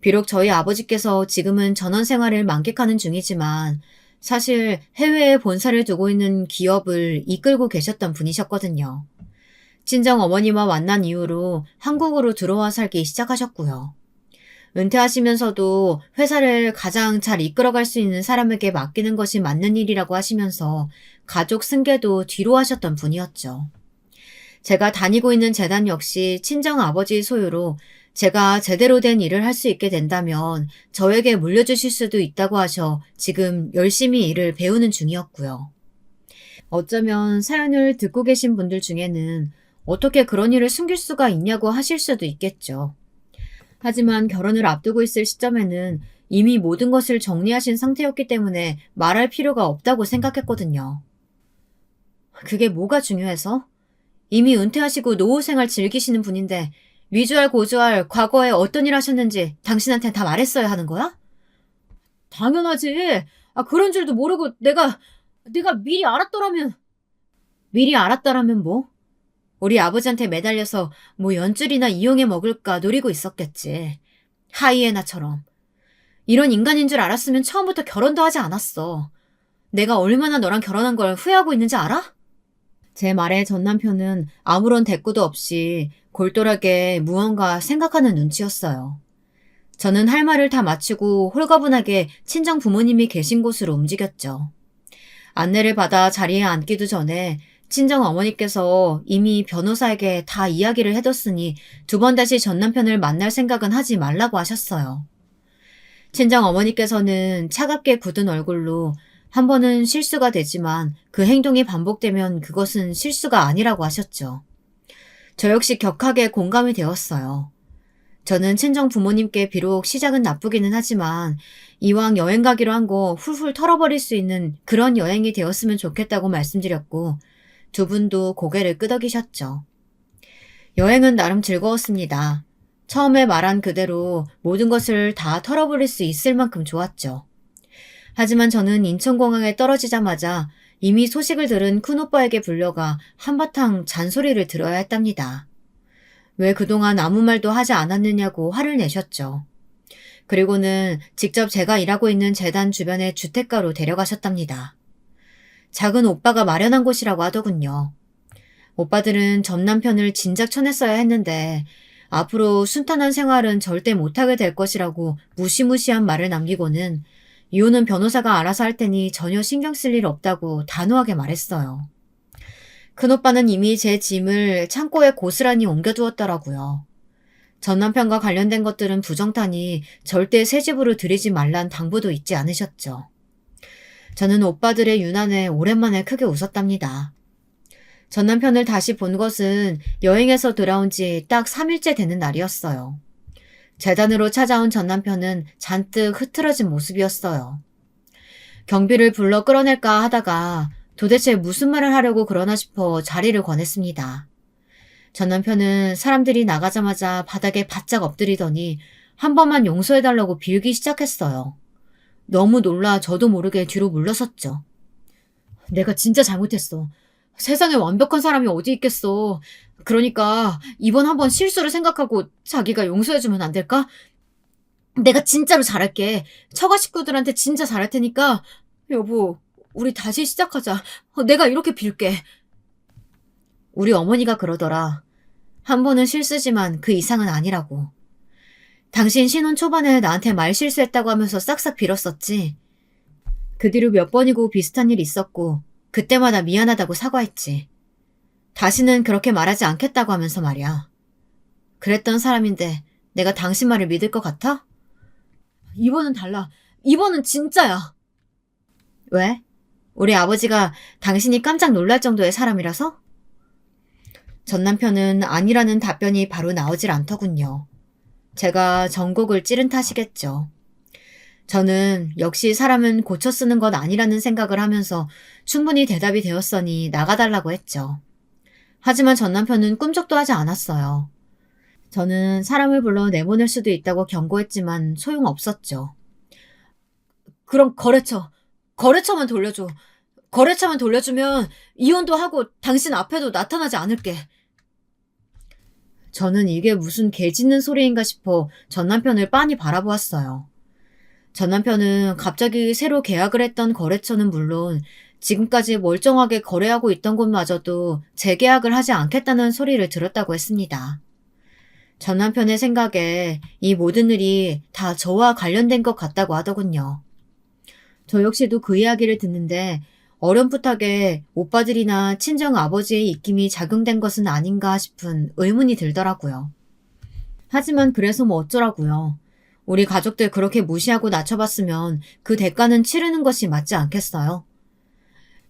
비록 저희 아버지께서 지금은 전원 생활을 만끽하는 중이지만 사실 해외에 본사를 두고 있는 기업을 이끌고 계셨던 분이셨거든요. 친정 어머니와 만난 이후로 한국으로 들어와 살기 시작하셨고요. 은퇴하시면서도 회사를 가장 잘 이끌어갈 수 있는 사람에게 맡기는 것이 맞는 일이라고 하시면서 가족 승계도 뒤로 하셨던 분이었죠. 제가 다니고 있는 재단 역시 친정 아버지 소유로 제가 제대로 된 일을 할 수 있게 된다면 저에게 물려주실 수도 있다고 하셔 지금 열심히 일을 배우는 중이었고요. 어쩌면 사연을 듣고 계신 분들 중에는 어떻게 그런 일을 숨길 수가 있냐고 하실 수도 있겠죠. 하지만 결혼을 앞두고 있을 시점에는 이미 모든 것을 정리하신 상태였기 때문에 말할 필요가 없다고 생각했거든요. 그게 뭐가 중요해서? 이미 은퇴하시고 노후 생활 즐기시는 분인데 위주할 고주할 과거에 어떤 일 하셨는지 당신한테 다 말했어야 하는 거야? 당연하지. 그런 줄도 모르고 내가 미리 알았더라면. 미리 알았더라면 뭐? 우리 아버지한테 매달려서 뭐 연줄이나 이용해 먹을까 노리고 있었겠지. 하이에나처럼. 이런 인간인 줄 알았으면 처음부터 결혼도 하지 않았어. 내가 얼마나 너랑 결혼한 걸 후회하고 있는지 알아? 제 말에 전 남편은 아무런 대꾸도 없이 골똘하게 무언가 생각하는 눈치였어요. 저는 할 말을 다 마치고 홀가분하게 친정 부모님이 계신 곳으로 움직였죠. 안내를 받아 자리에 앉기도 전에 친정 어머니께서 이미 변호사에게 다 이야기를 해뒀으니 두 번 다시 전 남편을 만날 생각은 하지 말라고 하셨어요. 친정 어머니께서는 차갑게 굳은 얼굴로 한 번은 실수가 되지만 그 행동이 반복되면 그것은 실수가 아니라고 하셨죠. 저 역시 격하게 공감이 되었어요. 저는 친정 부모님께 비록 시작은 나쁘기는 하지만 이왕 여행 가기로 한 거 훌훌 털어버릴 수 있는 그런 여행이 되었으면 좋겠다고 말씀드렸고 두 분도 고개를 끄덕이셨죠. 여행은 나름 즐거웠습니다. 처음에 말한 그대로 모든 것을 다 털어버릴 수 있을 만큼 좋았죠. 하지만 저는 인천공항에 떨어지자마자 이미 소식을 들은 큰오빠에게 불려가 한바탕 잔소리를 들어야 했답니다. 왜 그동안 아무 말도 하지 않았느냐고 화를 내셨죠. 그리고는 직접 제가 일하고 있는 재단 주변의 주택가로 데려가셨답니다. 작은 오빠가 마련한 곳이라고 하더군요. 오빠들은 전 남편을 진작 쳐냈어야 했는데 앞으로 순탄한 생활은 절대 못하게 될 것이라고 무시무시한 말을 남기고는 이혼은 변호사가 알아서 할 테니 전혀 신경 쓸 일 없다고 단호하게 말했어요. 큰오빠는 이미 제 짐을 창고에 고스란히 옮겨두었더라고요. 전 남편과 관련된 것들은 부정타니 절대 새 집으로 들이지 말란 당부도 잊지 않으셨죠. 저는 오빠들의 유난에 오랜만에 크게 웃었답니다. 전 남편을 다시 본 것은 여행에서 돌아온 지 딱 3일째 되는 날이었어요. 재단으로 찾아온 전 남편은 잔뜩 흐트러진 모습이었어요. 경비를 불러 끌어낼까 하다가 도대체 무슨 말을 하려고 그러나 싶어 자리를 권했습니다. 전 남편은 사람들이 나가자마자 바닥에 바짝 엎드리더니 한 번만 용서해달라고 빌기 시작했어요. 너무 놀라 저도 모르게 뒤로 물러섰죠. 내가 진짜 잘못했어. 세상에 완벽한 사람이 어디 있겠어. 그러니까 이번 한번 실수를 생각하고 자기가 용서해주면 안 될까? 내가 진짜로 잘할게. 처가 식구들한테 진짜 잘할 테니까 여보, 우리 다시 시작하자. 내가 이렇게 빌게. 우리 어머니가 그러더라. 한 번은 실수지만 그 이상은 아니라고. 당신 신혼 초반에 나한테 말 실수했다고 하면서 싹싹 빌었었지. 그 뒤로 몇 번이고 비슷한 일 있었고 그때마다 미안하다고 사과했지. 다시는 그렇게 말하지 않겠다고 하면서 말이야. 그랬던 사람인데 내가 당신 말을 믿을 것 같아? 이번은 달라. 이번은 진짜야. 왜? 우리 아버지가 당신이 깜짝 놀랄 정도의 사람이라서? 전 남편은 아니라는 답변이 바로 나오질 않더군요. 제가 전곡을 찌른 탓이겠죠. 저는 역시 사람은 고쳐 쓰는 것 아니라는 생각을 하면서 충분히 대답이 되었으니 나가달라고 했죠. 하지만 전 남편은 꿈쩍도 하지 않았어요. 저는 사람을 불러 내보낼 수도 있다고 경고했지만 소용없었죠. 그럼 거래처만 돌려줘. 거래처만 돌려주면 이혼도 하고 당신 앞에도 나타나지 않을게. 저는 이게 무슨 개 짖는 소리인가 싶어 전 남편을 빤히 바라보았어요. 전 남편은 갑자기 새로 계약을 했던 거래처는 물론 지금까지 멀쩡하게 거래하고 있던 곳마저도 재계약을 하지 않겠다는 소리를 들었다고 했습니다. 전 남편의 생각에 이 모든 일이 다 저와 관련된 것 같다고 하더군요. 저 역시도 그 이야기를 듣는데 어렴풋하게 오빠들이나 친정 아버지의 입김이 작용된 것은 아닌가 싶은 의문이 들더라고요. 하지만 그래서 뭐 어쩌라고요. 우리 가족들 그렇게 무시하고 낮춰봤으면 그 대가는 치르는 것이 맞지 않겠어요?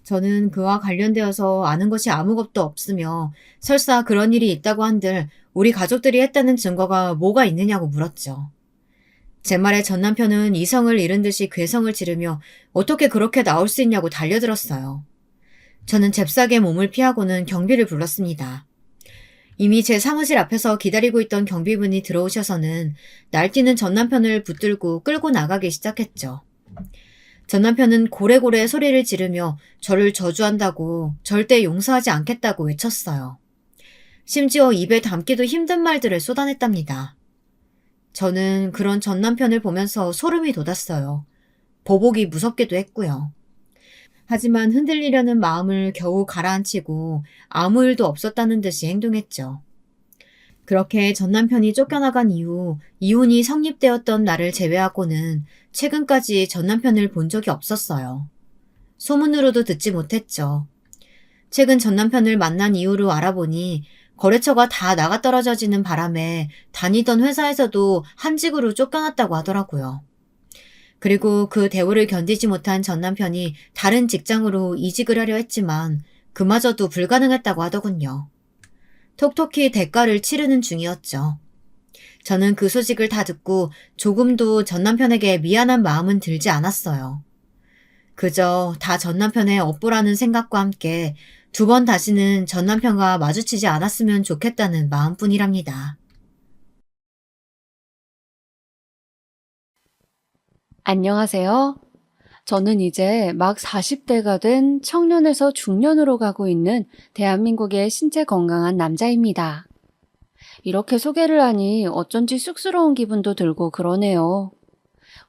저는 그와 관련되어서 아는 것이 아무것도 없으며 설사 그런 일이 있다고 한들 우리 가족들이 했다는 증거가 뭐가 있느냐고 물었죠. 제 말에 전 남편은 이성을 잃은 듯이 괴성을 지르며 어떻게 그렇게 나올 수 있냐고 달려들었어요. 저는 잽싸게 몸을 피하고는 경비를 불렀습니다. 이미 제 사무실 앞에서 기다리고 있던 경비분이 들어오셔서는 날뛰는 전 남편을 붙들고 끌고 나가기 시작했죠. 전 남편은 고래고래 소리를 지르며 저를 저주한다고 절대 용서하지 않겠다고 외쳤어요. 심지어 입에 담기도 힘든 말들을 쏟아냈답니다. 저는 그런 전 남편을 보면서 소름이 돋았어요. 보복이 무섭기도 했고요. 하지만 흔들리려는 마음을 겨우 가라앉히고 아무 일도 없었다는 듯이 행동했죠. 그렇게 전 남편이 쫓겨나간 이후 이혼이 성립되었던 날을 제외하고는 최근까지 전 남편을 본 적이 없었어요. 소문으로도 듣지 못했죠. 최근 전 남편을 만난 이후로 알아보니 거래처가 다 나가떨어져지는 바람에 다니던 회사에서도 한직으로 쫓겨났다고 하더라고요. 그리고 그 대우를 견디지 못한 전 남편이 다른 직장으로 이직을 하려 했지만 그마저도 불가능했다고 하더군요. 톡톡히 대가를 치르는 중이었죠. 저는 그 소식을 다 듣고 조금도 전 남편에게 미안한 마음은 들지 않았어요. 그저 다 전 남편의 업보라는 생각과 함께 두 번 다시는 전 남편과 마주치지 않았으면 좋겠다는 마음뿐이랍니다. 안녕하세요. 저는 이제 막 40대가 된 청년에서 중년으로 가고 있는 대한민국의 신체 건강한 남자입니다. 이렇게 소개를 하니 어쩐지 쑥스러운 기분도 들고 그러네요.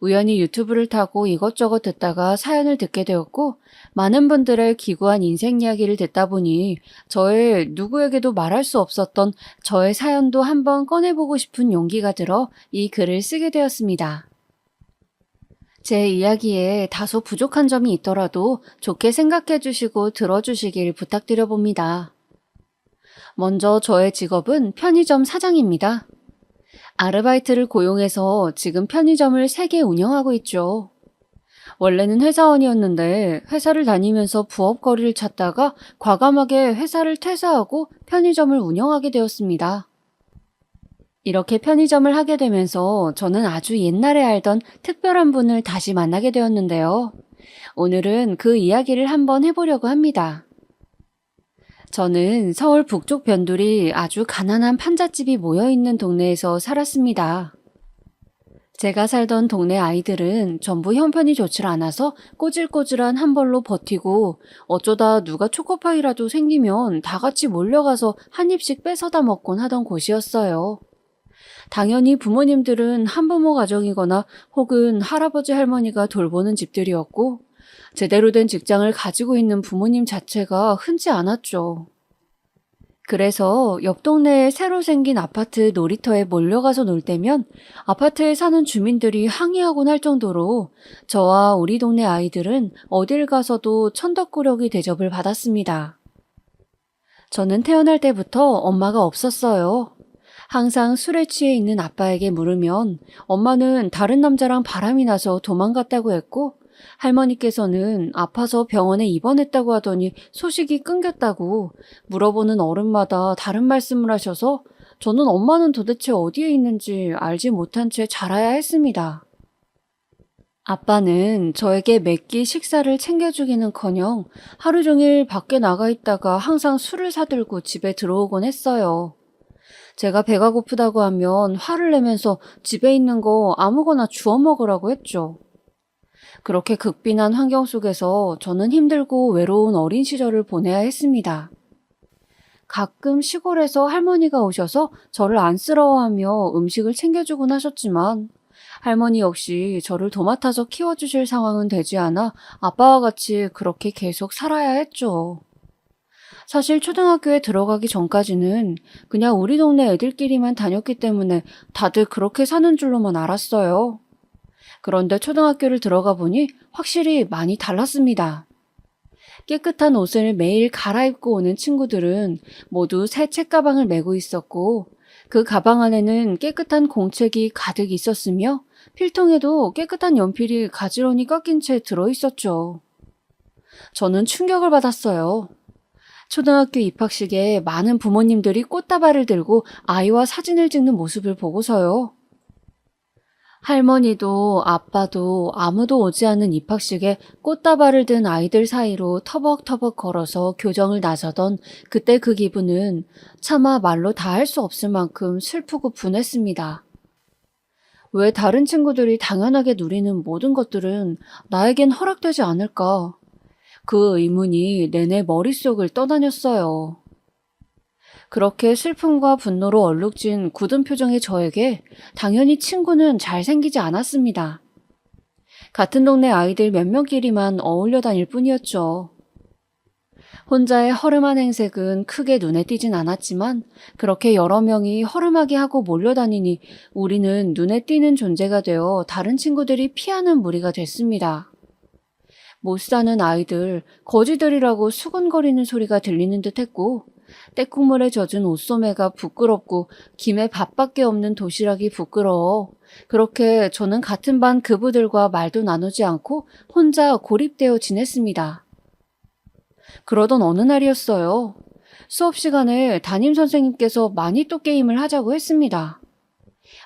우연히 유튜브를 타고 이것저것 듣다가 사연을 듣게 되었고, 많은 분들의 기구한 인생 이야기를 듣다 보니 저의 누구에게도 말할 수 없었던 저의 사연도 한번 꺼내보고 싶은 용기가 들어 이 글을 쓰게 되었습니다. 제 이야기에 다소 부족한 점이 있더라도 좋게 생각해 주시고 들어주시길 부탁드려 봅니다. 먼저 저의 직업은 편의점 사장입니다. 아르바이트를 고용해서 지금 편의점을 3개 운영하고 있죠. 원래는 회사원이었는데 회사를 다니면서 부업거리를 찾다가 과감하게 회사를 퇴사하고 편의점을 운영하게 되었습니다. 이렇게 편의점을 하게 되면서 저는 아주 옛날에 알던 특별한 분을 다시 만나게 되었는데요. 오늘은 그 이야기를 한번 해보려고 합니다. 저는 서울 북쪽 변두리 아주 가난한 판잣집이 모여있는 동네에서 살았습니다. 제가 살던 동네 아이들은 전부 형편이 좋질 않아서 꼬질꼬질한 한 벌로 버티고 어쩌다 누가 초코파이라도 생기면 다 같이 몰려가서 한 입씩 뺏어다 먹곤 하던 곳이었어요. 당연히 부모님들은 한부모 가정이거나 혹은 할아버지 할머니가 돌보는 집들이었고 제대로 된 직장을 가지고 있는 부모님 자체가 흔치 않았죠. 그래서 옆 동네에 새로 생긴 아파트 놀이터에 몰려가서 놀 때면 아파트에 사는 주민들이 항의하곤 할 정도로 저와 우리 동네 아이들은 어딜 가서도 천덕꾸러기 대접을 받았습니다. 저는 태어날 때부터 엄마가 없었어요. 항상 술에 취해 있는 아빠에게 물으면 엄마는 다른 남자랑 바람이 나서 도망갔다고 했고 할머니께서는 아파서 병원에 입원했다고 하더니 소식이 끊겼다고 물어보는 어른마다 다른 말씀을 하셔서 저는 엄마는 도대체 어디에 있는지 알지 못한 채 자라야 했습니다. 아빠는 저에게 매끼 식사를 챙겨주기는커녕 하루 종일 밖에 나가 있다가 항상 술을 사들고 집에 들어오곤 했어요. 제가 배가 고프다고 하면 화를 내면서 집에 있는 거 아무거나 주워 먹으라고 했죠. 그렇게 극빈한 환경 속에서 저는 힘들고 외로운 어린 시절을 보내야 했습니다. 가끔 시골에서 할머니가 오셔서 저를 안쓰러워하며 음식을 챙겨주곤 하셨지만 할머니 역시 저를 도맡아서 키워주실 상황은 되지 않아 아빠와 같이 그렇게 계속 살아야 했죠. 사실 초등학교에 들어가기 전까지는 그냥 우리 동네 애들끼리만 다녔기 때문에 다들 그렇게 사는 줄로만 알았어요. 그런데 초등학교를 들어가 보니 확실히 많이 달랐습니다. 깨끗한 옷을 매일 갈아입고 오는 친구들은 모두 새 책가방을 메고 있었고 그 가방 안에는 깨끗한 공책이 가득 있었으며 필통에도 깨끗한 연필이 가지런히 깎인 채 들어있었죠. 저는 충격을 받았어요. 초등학교 입학식에 많은 부모님들이 꽃다발을 들고 아이와 사진을 찍는 모습을 보고서요. 할머니도 아빠도 아무도 오지 않은 입학식에 꽃다발을 든 아이들 사이로 터벅터벅 걸어서 교정을 나서던 그때 그 기분은 차마 말로 다 할 수 없을 만큼 슬프고 분했습니다. 왜 다른 친구들이 당연하게 누리는 모든 것들은 나에겐 허락되지 않을까? 그 의문이 내내 머릿속을 떠다녔어요. 그렇게 슬픔과 분노로 얼룩진 굳은 표정의 저에게 당연히 친구는 잘생기지 않았습니다. 같은 동네 아이들 몇 명끼리만 어울려 다닐 뿐이었죠. 혼자의 허름한 행색은 크게 눈에 띄진 않았지만 그렇게 여러 명이 허름하게 하고 몰려다니니 우리는 눈에 띄는 존재가 되어 다른 친구들이 피하는 무리가 됐습니다. 못 사는 아이들, 거지들이라고 수군거리는 소리가 들리는 듯 했고 때국물에 젖은 옷소매가 부끄럽고 김에 밥밖에 없는 도시락이 부끄러워. 그렇게 저는 같은 반 그부들과 말도 나누지 않고 혼자 고립되어 지냈습니다. 그러던 어느 날이었어요. 수업 시간에 담임선생님께서 마니또 게임을 하자고 했습니다.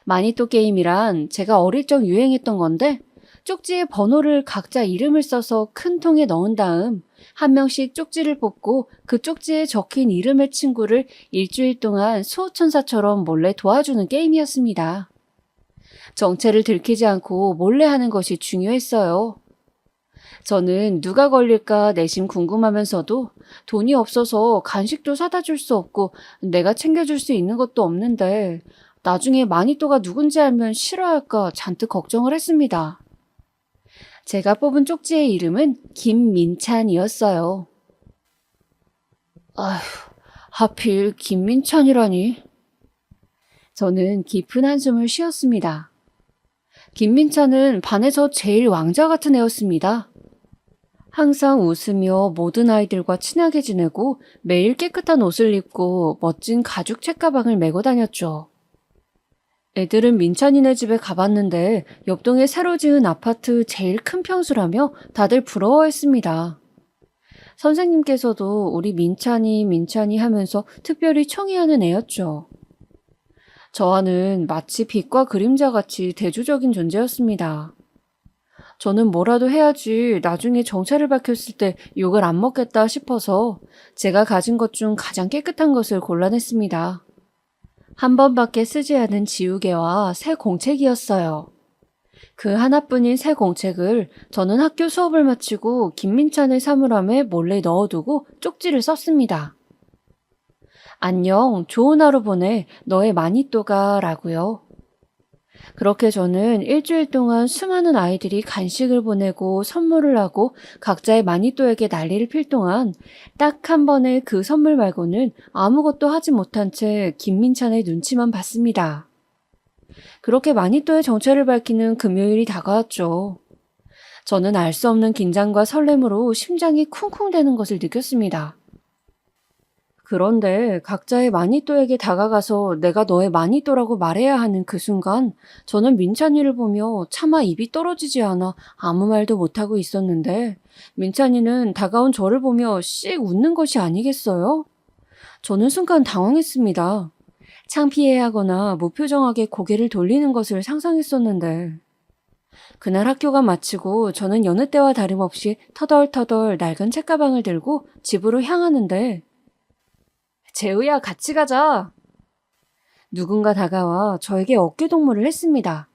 마니또 게임이란 제가 어릴 적 유행했던 건데 쪽지에 번호를 각자 이름을 써서 큰 통에 넣은 다음 한 명씩 쪽지를 뽑고 그 쪽지에 적힌 이름의 친구를 일주일 동안 수호천사처럼 몰래 도와주는 게임이었습니다. 정체를 들키지 않고 몰래 하는 것이 중요했어요. 저는 누가 걸릴까 내심 궁금하면서도 돈이 없어서 간식도 사다 줄 수 없고 내가 챙겨줄 수 있는 것도 없는데 나중에 마니또가 누군지 알면 싫어할까 잔뜩 걱정을 했습니다. 제가 뽑은 쪽지의 이름은 김민찬이었어요. 아휴, 하필 김민찬이라니. 저는 깊은 한숨을 쉬었습니다. 김민찬은 반에서 제일 왕자 같은 애였습니다. 항상 웃으며 모든 아이들과 친하게 지내고 매일 깨끗한 옷을 입고 멋진 가죽 책가방을 메고 다녔죠. 애들은 민찬이네 집에 가봤는데 옆동에 새로 지은 아파트 제일 큰 평수라며 다들 부러워했습니다. 선생님께서도 우리 민찬이 하면서 특별히 청해하는 애였죠. 저와는 마치 빛과 그림자 같이 대조적인 존재였습니다. 저는 뭐라도 해야지 나중에 정체를 밝혔을 때 욕을 안 먹겠다 싶어서 제가 가진 것 중 가장 깨끗한 것을 골라냈습니다. 한 번밖에 쓰지 않은 지우개와 새 공책이었어요. 그 하나뿐인 새 공책을 저는 학교 수업을 마치고 김민찬의 사물함에 몰래 넣어두고 쪽지를 썼습니다. 안녕, 좋은 하루 보내, 너의 마니또가 라고요. 그렇게 저는 일주일 동안 수많은 아이들이 간식을 보내고 선물을 하고 각자의 마니또에게 난리를 필 동안 딱 한 번의 그 선물 말고는 아무것도 하지 못한 채 김민찬의 눈치만 봤습니다. 그렇게 마니또의 정체를 밝히는 금요일이 다가왔죠. 저는 알 수 없는 긴장과 설렘으로 심장이 쿵쿵대는 것을 느꼈습니다. 그런데 각자의 마니또에게 다가가서 내가 너의 마니또라고 말해야 하는 그 순간 저는 민찬이를 보며 차마 입이 떨어지지 않아 아무 말도 못하고 있었는데 민찬이는 다가온 저를 보며 씩 웃는 것이 아니겠어요? 저는 순간 당황했습니다. 창피해하거나 무표정하게 고개를 돌리는 것을 상상했었는데 그날 학교가 마치고 저는 여느 때와 다름없이 터덜터덜 낡은 책가방을 들고 집으로 향하는데 재우야, 같이 가자. 누군가 다가와 저에게 어깨동무를 했습니다.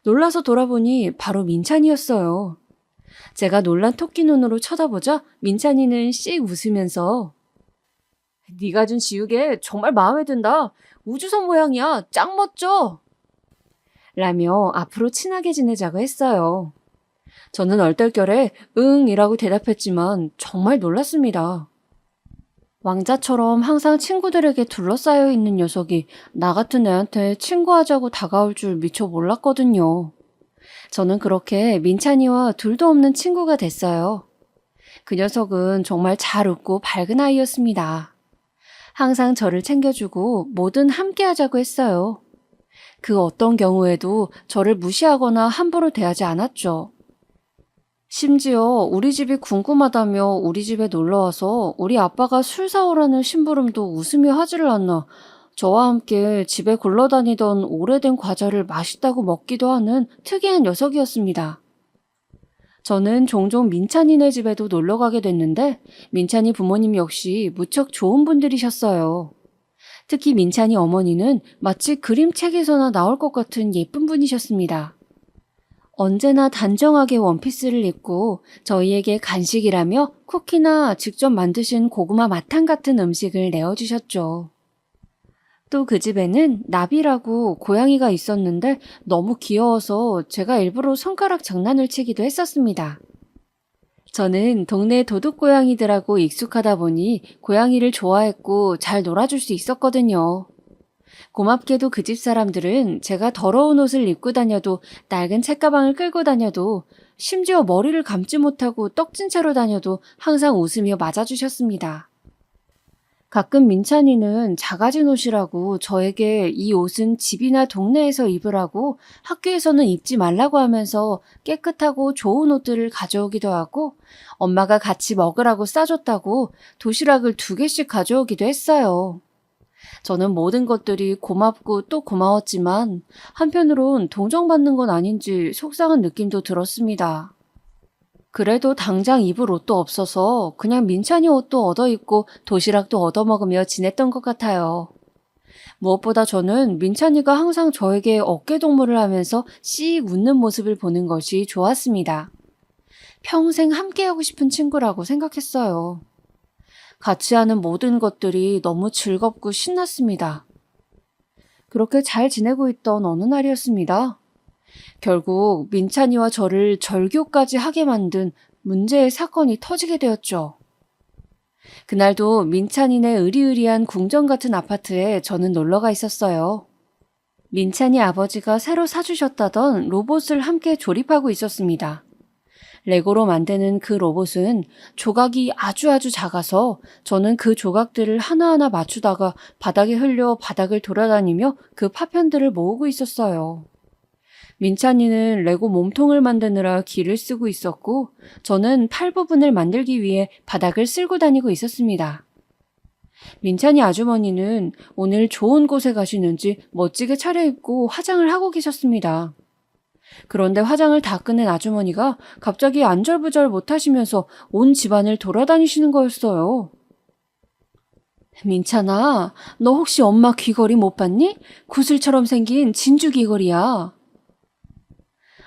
놀라서 돌아보니 바로 민찬이었어요. 제가 놀란 토끼 눈으로 쳐다보자 민찬이는 씩 웃으면서 네가 준 지우개 정말 마음에 든다. 우주선 모양이야. 짱 멋져. 라며 앞으로 친하게 지내자고 했어요. 저는 얼떨결에 응이라고 대답했지만 정말 놀랐습니다. 왕자처럼 항상 친구들에게 둘러싸여 있는 녀석이 나 같은 애한테 친구하자고 다가올 줄 미처 몰랐거든요. 저는 그렇게 민찬이와 둘도 없는 친구가 됐어요. 그 녀석은 정말 잘 웃고 밝은 아이였습니다. 항상 저를 챙겨주고 뭐든 함께 하자고 했어요. 그 어떤 경우에도 저를 무시하거나 함부로 대하지 않았죠. 심지어 우리 집이 궁금하다며 우리 집에 놀러와서 우리 아빠가 술 사오라는 심부름도 웃으며 하지를 않나 저와 함께 집에 굴러다니던 오래된 과자를 맛있다고 먹기도 하는 특이한 녀석이었습니다. 저는 종종 민찬이네 집에도 놀러 가게 됐는데 민찬이 부모님 역시 무척 좋은 분들이셨어요. 특히 민찬이 어머니는 마치 그림책에서나 나올 것 같은 예쁜 분이셨습니다. 언제나 단정하게 원피스를 입고 저희에게 간식이라며 쿠키나 직접 만드신 고구마 마탕 같은 음식을 내어주셨죠. 또 그 집에는 나비라고 고양이가 있었는데 너무 귀여워서 제가 일부러 손가락 장난을 치기도 했었습니다. 저는 동네 도둑고양이들하고 익숙하다 보니 고양이를 좋아했고 잘 놀아줄 수 있었거든요. 고맙게도 그 집 사람들은 제가 더러운 옷을 입고 다녀도 낡은 책가방을 끌고 다녀도 심지어 머리를 감지 못하고 떡진 채로 다녀도 항상 웃으며 맞아주셨습니다. 가끔 민찬이는 작아진 옷이라고 저에게 이 옷은 집이나 동네에서 입으라고 학교에서는 입지 말라고 하면서 깨끗하고 좋은 옷들을 가져오기도 하고 엄마가 같이 먹으라고 싸줬다고 도시락을 2개씩 가져오기도 했어요. 저는 모든 것들이 고맙고 또 고마웠지만 한편으론 동정받는 건 아닌지 속상한 느낌도 들었습니다. 그래도 당장 입을 옷도 없어서 그냥 민찬이 옷도 얻어입고 도시락도 얻어먹으며 지냈던 것 같아요. 무엇보다 저는 민찬이가 항상 저에게 어깨동무를 하면서 씩 웃는 모습을 보는 것이 좋았습니다. 평생 함께하고 싶은 친구라고 생각했어요. 같이 하는 모든 것들이 너무 즐겁고 신났습니다. 그렇게 잘 지내고 있던 어느 날이었습니다. 결국 민찬이와 저를 절교까지 하게 만든 문제의 사건이 터지게 되었죠. 그날도 민찬이네 으리으리한 궁전 같은 아파트에 저는 놀러가 있었어요. 민찬이 아버지가 새로 사주셨다던 로봇을 함께 조립하고 있었습니다. 레고로 만드는 그 로봇은 조각이 아주 작아서 저는 그 조각들을 하나하나 맞추다가 바닥에 흘려 바닥을 돌아다니며 그 파편들을 모으고 있었어요. 민찬이는 레고 몸통을 만드느라 기를 쓰고 있었고 저는 팔 부분을 만들기 위해 바닥을 쓸고 다니고 있었습니다. 민찬이 아주머니는 오늘 좋은 곳에 가시는지 멋지게 차려입고 화장을 하고 계셨습니다. 그런데 화장을 다 끝낸 아주머니가 갑자기 안절부절 못하시면서 온 집안을 돌아다니시는 거였어요. 민찬아, 너 혹시 엄마 귀걸이 못 봤니? 구슬처럼 생긴 진주 귀걸이야.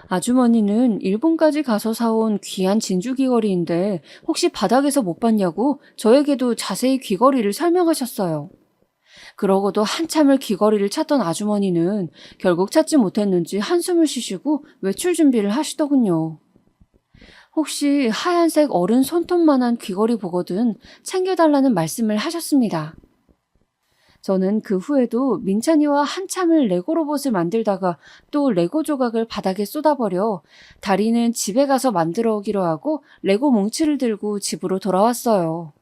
아주머니는 일본까지 가서 사온 귀한 진주 귀걸이인데 혹시 바닥에서 못 봤냐고 저에게도 자세히 귀걸이를 설명하셨어요. 그러고도 한참을 귀걸이를 찾던 아주머니는 결국 찾지 못했는지 한숨을 쉬시고 외출 준비를 하시더군요. 혹시 하얀색 어른 손톱만한 귀걸이 보거든 챙겨달라는 말씀을 하셨습니다. 저는 그 후에도 민찬이와 한참을 레고 로봇을 만들다가 또 레고 조각을 바닥에 쏟아버려 다리는 집에 가서 만들어 오기로 하고 레고 뭉치를 들고 집으로 돌아왔어요.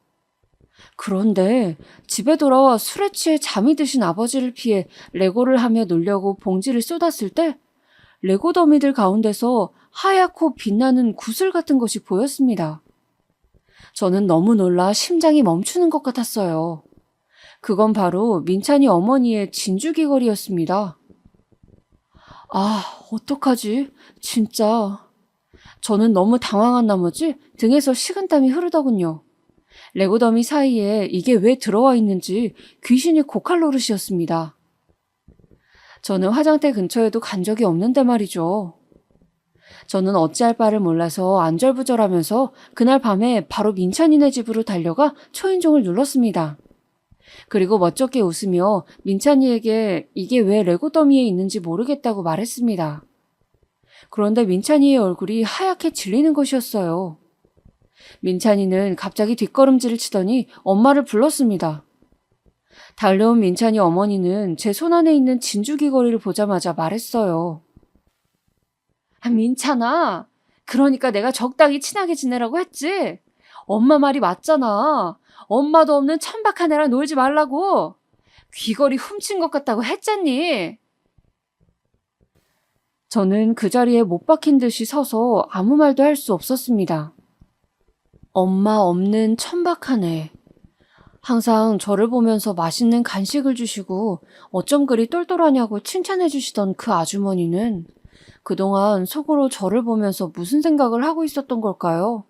그런데 집에 돌아와 술에 취해 잠이 드신 아버지를 피해 레고를 하며 놀려고 봉지를 쏟았을 때 레고 더미들 가운데서 하얗고 빛나는 구슬 같은 것이 보였습니다. 저는 너무 놀라 심장이 멈추는 것 같았어요. 그건 바로 민찬이 어머니의 진주 귀걸이였습니다. 아, 어떡하지? 진짜. 저는 너무 당황한 나머지 등에서 식은땀이 흐르더군요. 레고 더미 사이에 이게 왜 들어와 있는지 귀신이 곡할 노릇이었습니다. 저는 화장대 근처에도 간 적이 없는데 말이죠. 저는 어찌할 바를 몰라서 안절부절하면서 그날 밤에 바로 민찬이네 집으로 달려가 초인종을 눌렀습니다. 그리고 멋쩍게 웃으며 민찬이에게 이게 왜 레고 더미에 있는지 모르겠다고 말했습니다. 그런데 민찬이의 얼굴이 하얗게 질리는 것이었어요. 민찬이는 갑자기 뒷걸음질을 치더니 엄마를 불렀습니다. 달려온 민찬이 어머니는 제 손 안에 있는 진주 귀걸이를 보자마자 말했어요. 민찬아, 그러니까 내가 적당히 친하게 지내라고 했지? 엄마 말이 맞잖아. 엄마도 없는 천박한 애랑 놀지 말라고. 귀걸이 훔친 것 같다고 했잖니. 저는 그 자리에 못 박힌 듯이 서서 아무 말도 할 수 없었습니다. 엄마 없는 천박한 애. 항상 저를 보면서 맛있는 간식을 주시고 어쩜 그리 똘똘하냐고 칭찬해 주시던 그 아주머니는 그동안 속으로 저를 보면서 무슨 생각을 하고 있었던 걸까요?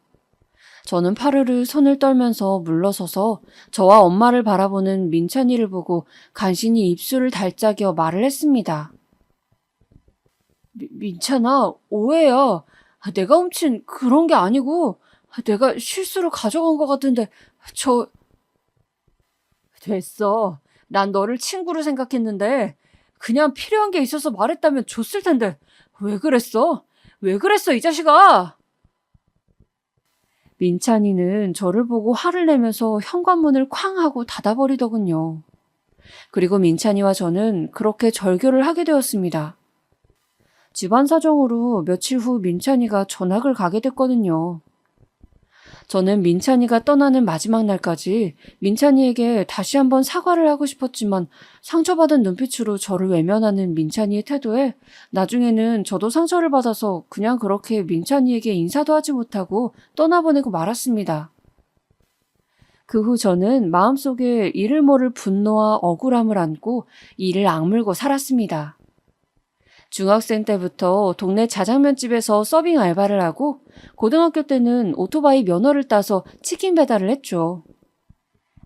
저는 파르르 손을 떨면서 물러서서 저와 엄마를 바라보는 민찬이를 보고 간신히 입술을 달짝여 말을 했습니다. 민찬아, 오해야. 내가 훔친 그런 게 아니고 내가 실수로 가져간 것 같은데 됐어. 난 너를 친구로 생각했는데 그냥 필요한 게 있어서 말했다면 줬을 텐데 왜 그랬어? 왜 그랬어, 이 자식아? 민찬이는 저를 보고 화를 내면서 현관문을 쾅 하고 닫아버리더군요. 그리고 민찬이와 저는 그렇게 절교를 하게 되었습니다. 집안 사정으로 며칠 후 민찬이가 전학을 가게 됐거든요. 저는 민찬이가 떠나는 마지막 날까지 민찬이에게 다시 한번 사과를 하고 싶었지만 상처받은 눈빛으로 저를 외면하는 민찬이의 태도에 나중에는 저도 상처를 받아서 그냥 그렇게 민찬이에게 인사도 하지 못하고 떠나보내고 말았습니다. 그 후 저는 마음속에 이를 모를 분노와 억울함을 안고 이를 악물고 살았습니다. 중학생 때부터 동네 자장면집에서 서빙 알바를 하고 고등학교 때는 오토바이 면허를 따서 치킨 배달을 했죠.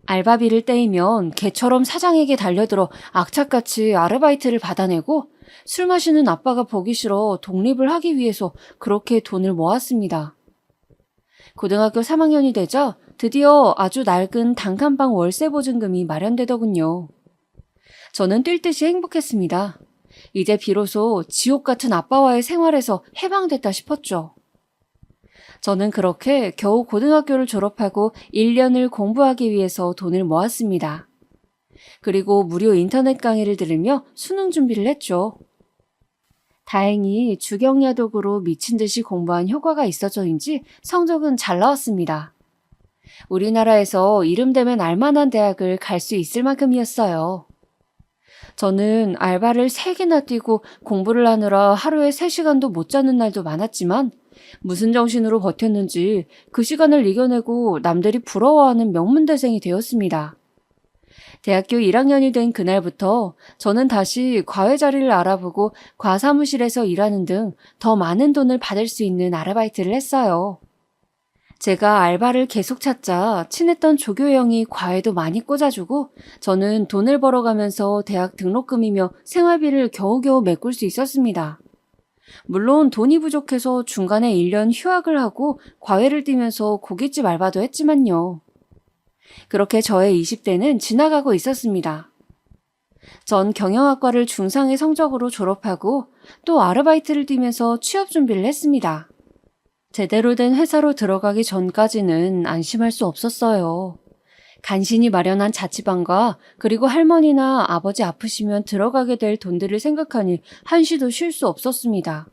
알바비를 떼이면 개처럼 사장에게 달려들어 악착같이 아르바이트를 받아내고 술 마시는 아빠가 보기 싫어 독립을 하기 위해서 그렇게 돈을 모았습니다. 고등학교 3학년이 되자 드디어 아주 낡은 단칸방 월세 보증금이 마련되더군요. 저는 뛸 듯이 행복했습니다. 이제 비로소 지옥 같은 아빠와의 생활에서 해방됐다 싶었죠. 저는 그렇게 겨우 고등학교를 졸업하고 1년을 공부하기 위해서 돈을 모았습니다. 그리고 무료 인터넷 강의를 들으며 수능 준비를 했죠. 다행히 주경야독으로 미친 듯이 공부한 효과가 있어서인지 성적은 잘 나왔습니다. 우리나라에서 이름되면 알만한 대학을 갈 수 있을 만큼이었어요. 저는 알바를 3개나 뛰고 공부를 하느라 하루에 3시간도 못 자는 날도 많았지만 무슨 정신으로 버텼는지 그 시간을 이겨내고 남들이 부러워하는 명문대생이 되었습니다. 대학교 1학년이 된 그날부터 저는 다시 과외 자리를 알아보고 과사무실에서 일하는 등 더 많은 돈을 받을 수 있는 아르바이트를 했어요. 제가 알바를 계속 찾자 친했던 조교 형이 과외도 많이 꽂아주고 저는 돈을 벌어가면서 대학 등록금이며 생활비를 겨우겨우 메꿀 수 있었습니다. 물론 돈이 부족해서 중간에 1년 휴학을 하고 과외를 뛰면서 고깃집 알바도 했지만요. 그렇게 저의 20대는 지나가고 있었습니다. 전 경영학과를 중상의 성적으로 졸업하고 또 아르바이트를 뛰면서 취업 준비를 했습니다. 제대로 된 회사로 들어가기 전까지는 안심할 수 없었어요. 간신히 마련한 자취방과 그리고 할머니나 아버지 아프시면 들어가게 될 돈들을 생각하니 한시도 쉴 수 없었습니다.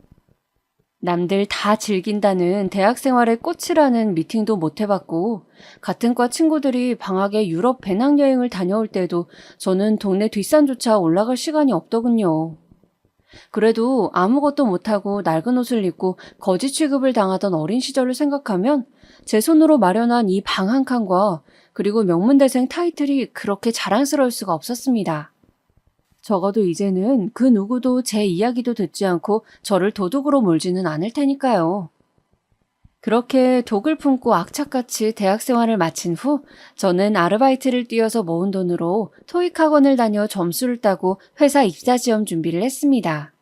남들 다 즐긴다는 대학 생활의 꽃이라는 미팅도 못 해봤고 같은 과 친구들이 방학에 유럽 배낭여행을 다녀올 때도 저는 동네 뒷산조차 올라갈 시간이 없더군요. 그래도 아무것도 못하고 낡은 옷을 입고 거지 취급을 당하던 어린 시절을 생각하면 제 손으로 마련한 이 방 한 칸과 그리고 명문대생 타이틀이 그렇게 자랑스러울 수가 없었습니다. 적어도 이제는 그 누구도 제 이야기도 듣지 않고 저를 도둑으로 몰지는 않을 테니까요. 그렇게 독을 품고 악착같이 대학 생활을 마친 후 저는 아르바이트를 뛰어서 모은 돈으로 토익 학원을 다녀 점수를 따고 회사 입사 시험 준비를 했습니다.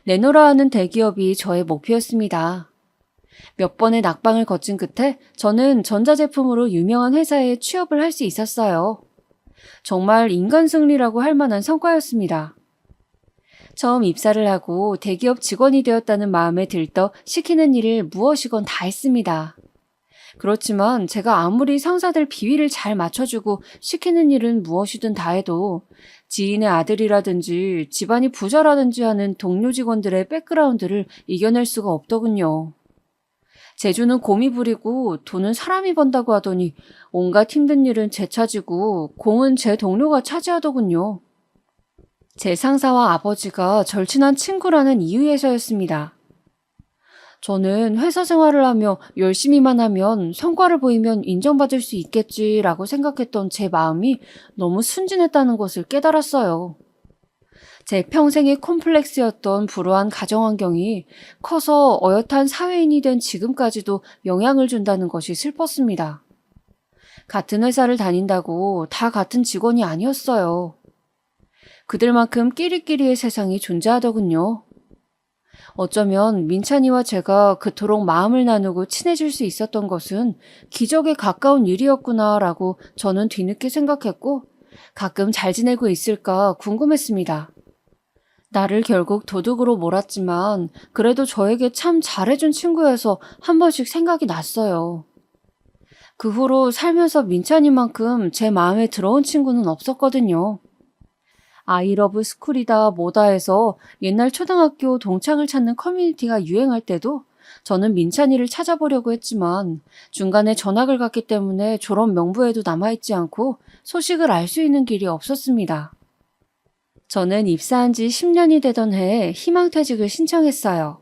내노라 하는 대기업이 저의 목표였습니다. 몇 번의 낙방을 거친 끝에 저는 전자제품으로 유명한 회사에 취업을 할 수 있었어요. 정말 인간 승리라고 할 만한 성과였습니다. 처음 입사를 하고 대기업 직원이 되었다는 마음에 들떠 시키는 일을 무엇이건 다 했습니다. 그렇지만 제가 아무리 상사들 비위를 잘 맞춰주고 시키는 일은 무엇이든 다 해도 지인의 아들이라든지 집안이 부자라든지 하는 동료 직원들의 백그라운드를 이겨낼 수가 없더군요. 재주는 곰이 부리고 돈은 사람이 번다고 하더니 온갖 힘든 일은 제 차지고 공은 제 동료가 차지하더군요. 제 상사와 아버지가 절친한 친구라는 이유에서였습니다. 저는 회사 생활을 하며 열심히만 하면 성과를 보이면 인정받을 수 있겠지라고 생각했던 제 마음이 너무 순진했다는 것을 깨달았어요. 제 평생의 콤플렉스였던 불우한 가정환경이 커서 어엿한 사회인이 된 지금까지도 영향을 준다는 것이 슬펐습니다. 같은 회사를 다닌다고 다 같은 직원이 아니었어요. 그들만큼 끼리끼리의 세상이 존재하더군요. 어쩌면 민찬이와 제가 그토록 마음을 나누고 친해질 수 있었던 것은 기적에 가까운 일이었구나라고 저는 뒤늦게 생각했고 가끔 잘 지내고 있을까 궁금했습니다. 나를 결국 도둑으로 몰았지만 그래도 저에게 참 잘해준 친구여서 한 번씩 생각이 났어요. 그 후로 살면서 민찬이만큼 제 마음에 들어온 친구는 없었거든요. 아이러브 스쿨이다 뭐다 해서 옛날 초등학교 동창을 찾는 커뮤니티가 유행할 때도 저는 민찬이를 찾아보려고 했지만 중간에 전학을 갔기 때문에 졸업 명부에도 남아있지 않고 소식을 알 수 있는 길이 없었습니다. 저는 입사한 지 10년이 되던 해에 희망퇴직을 신청했어요.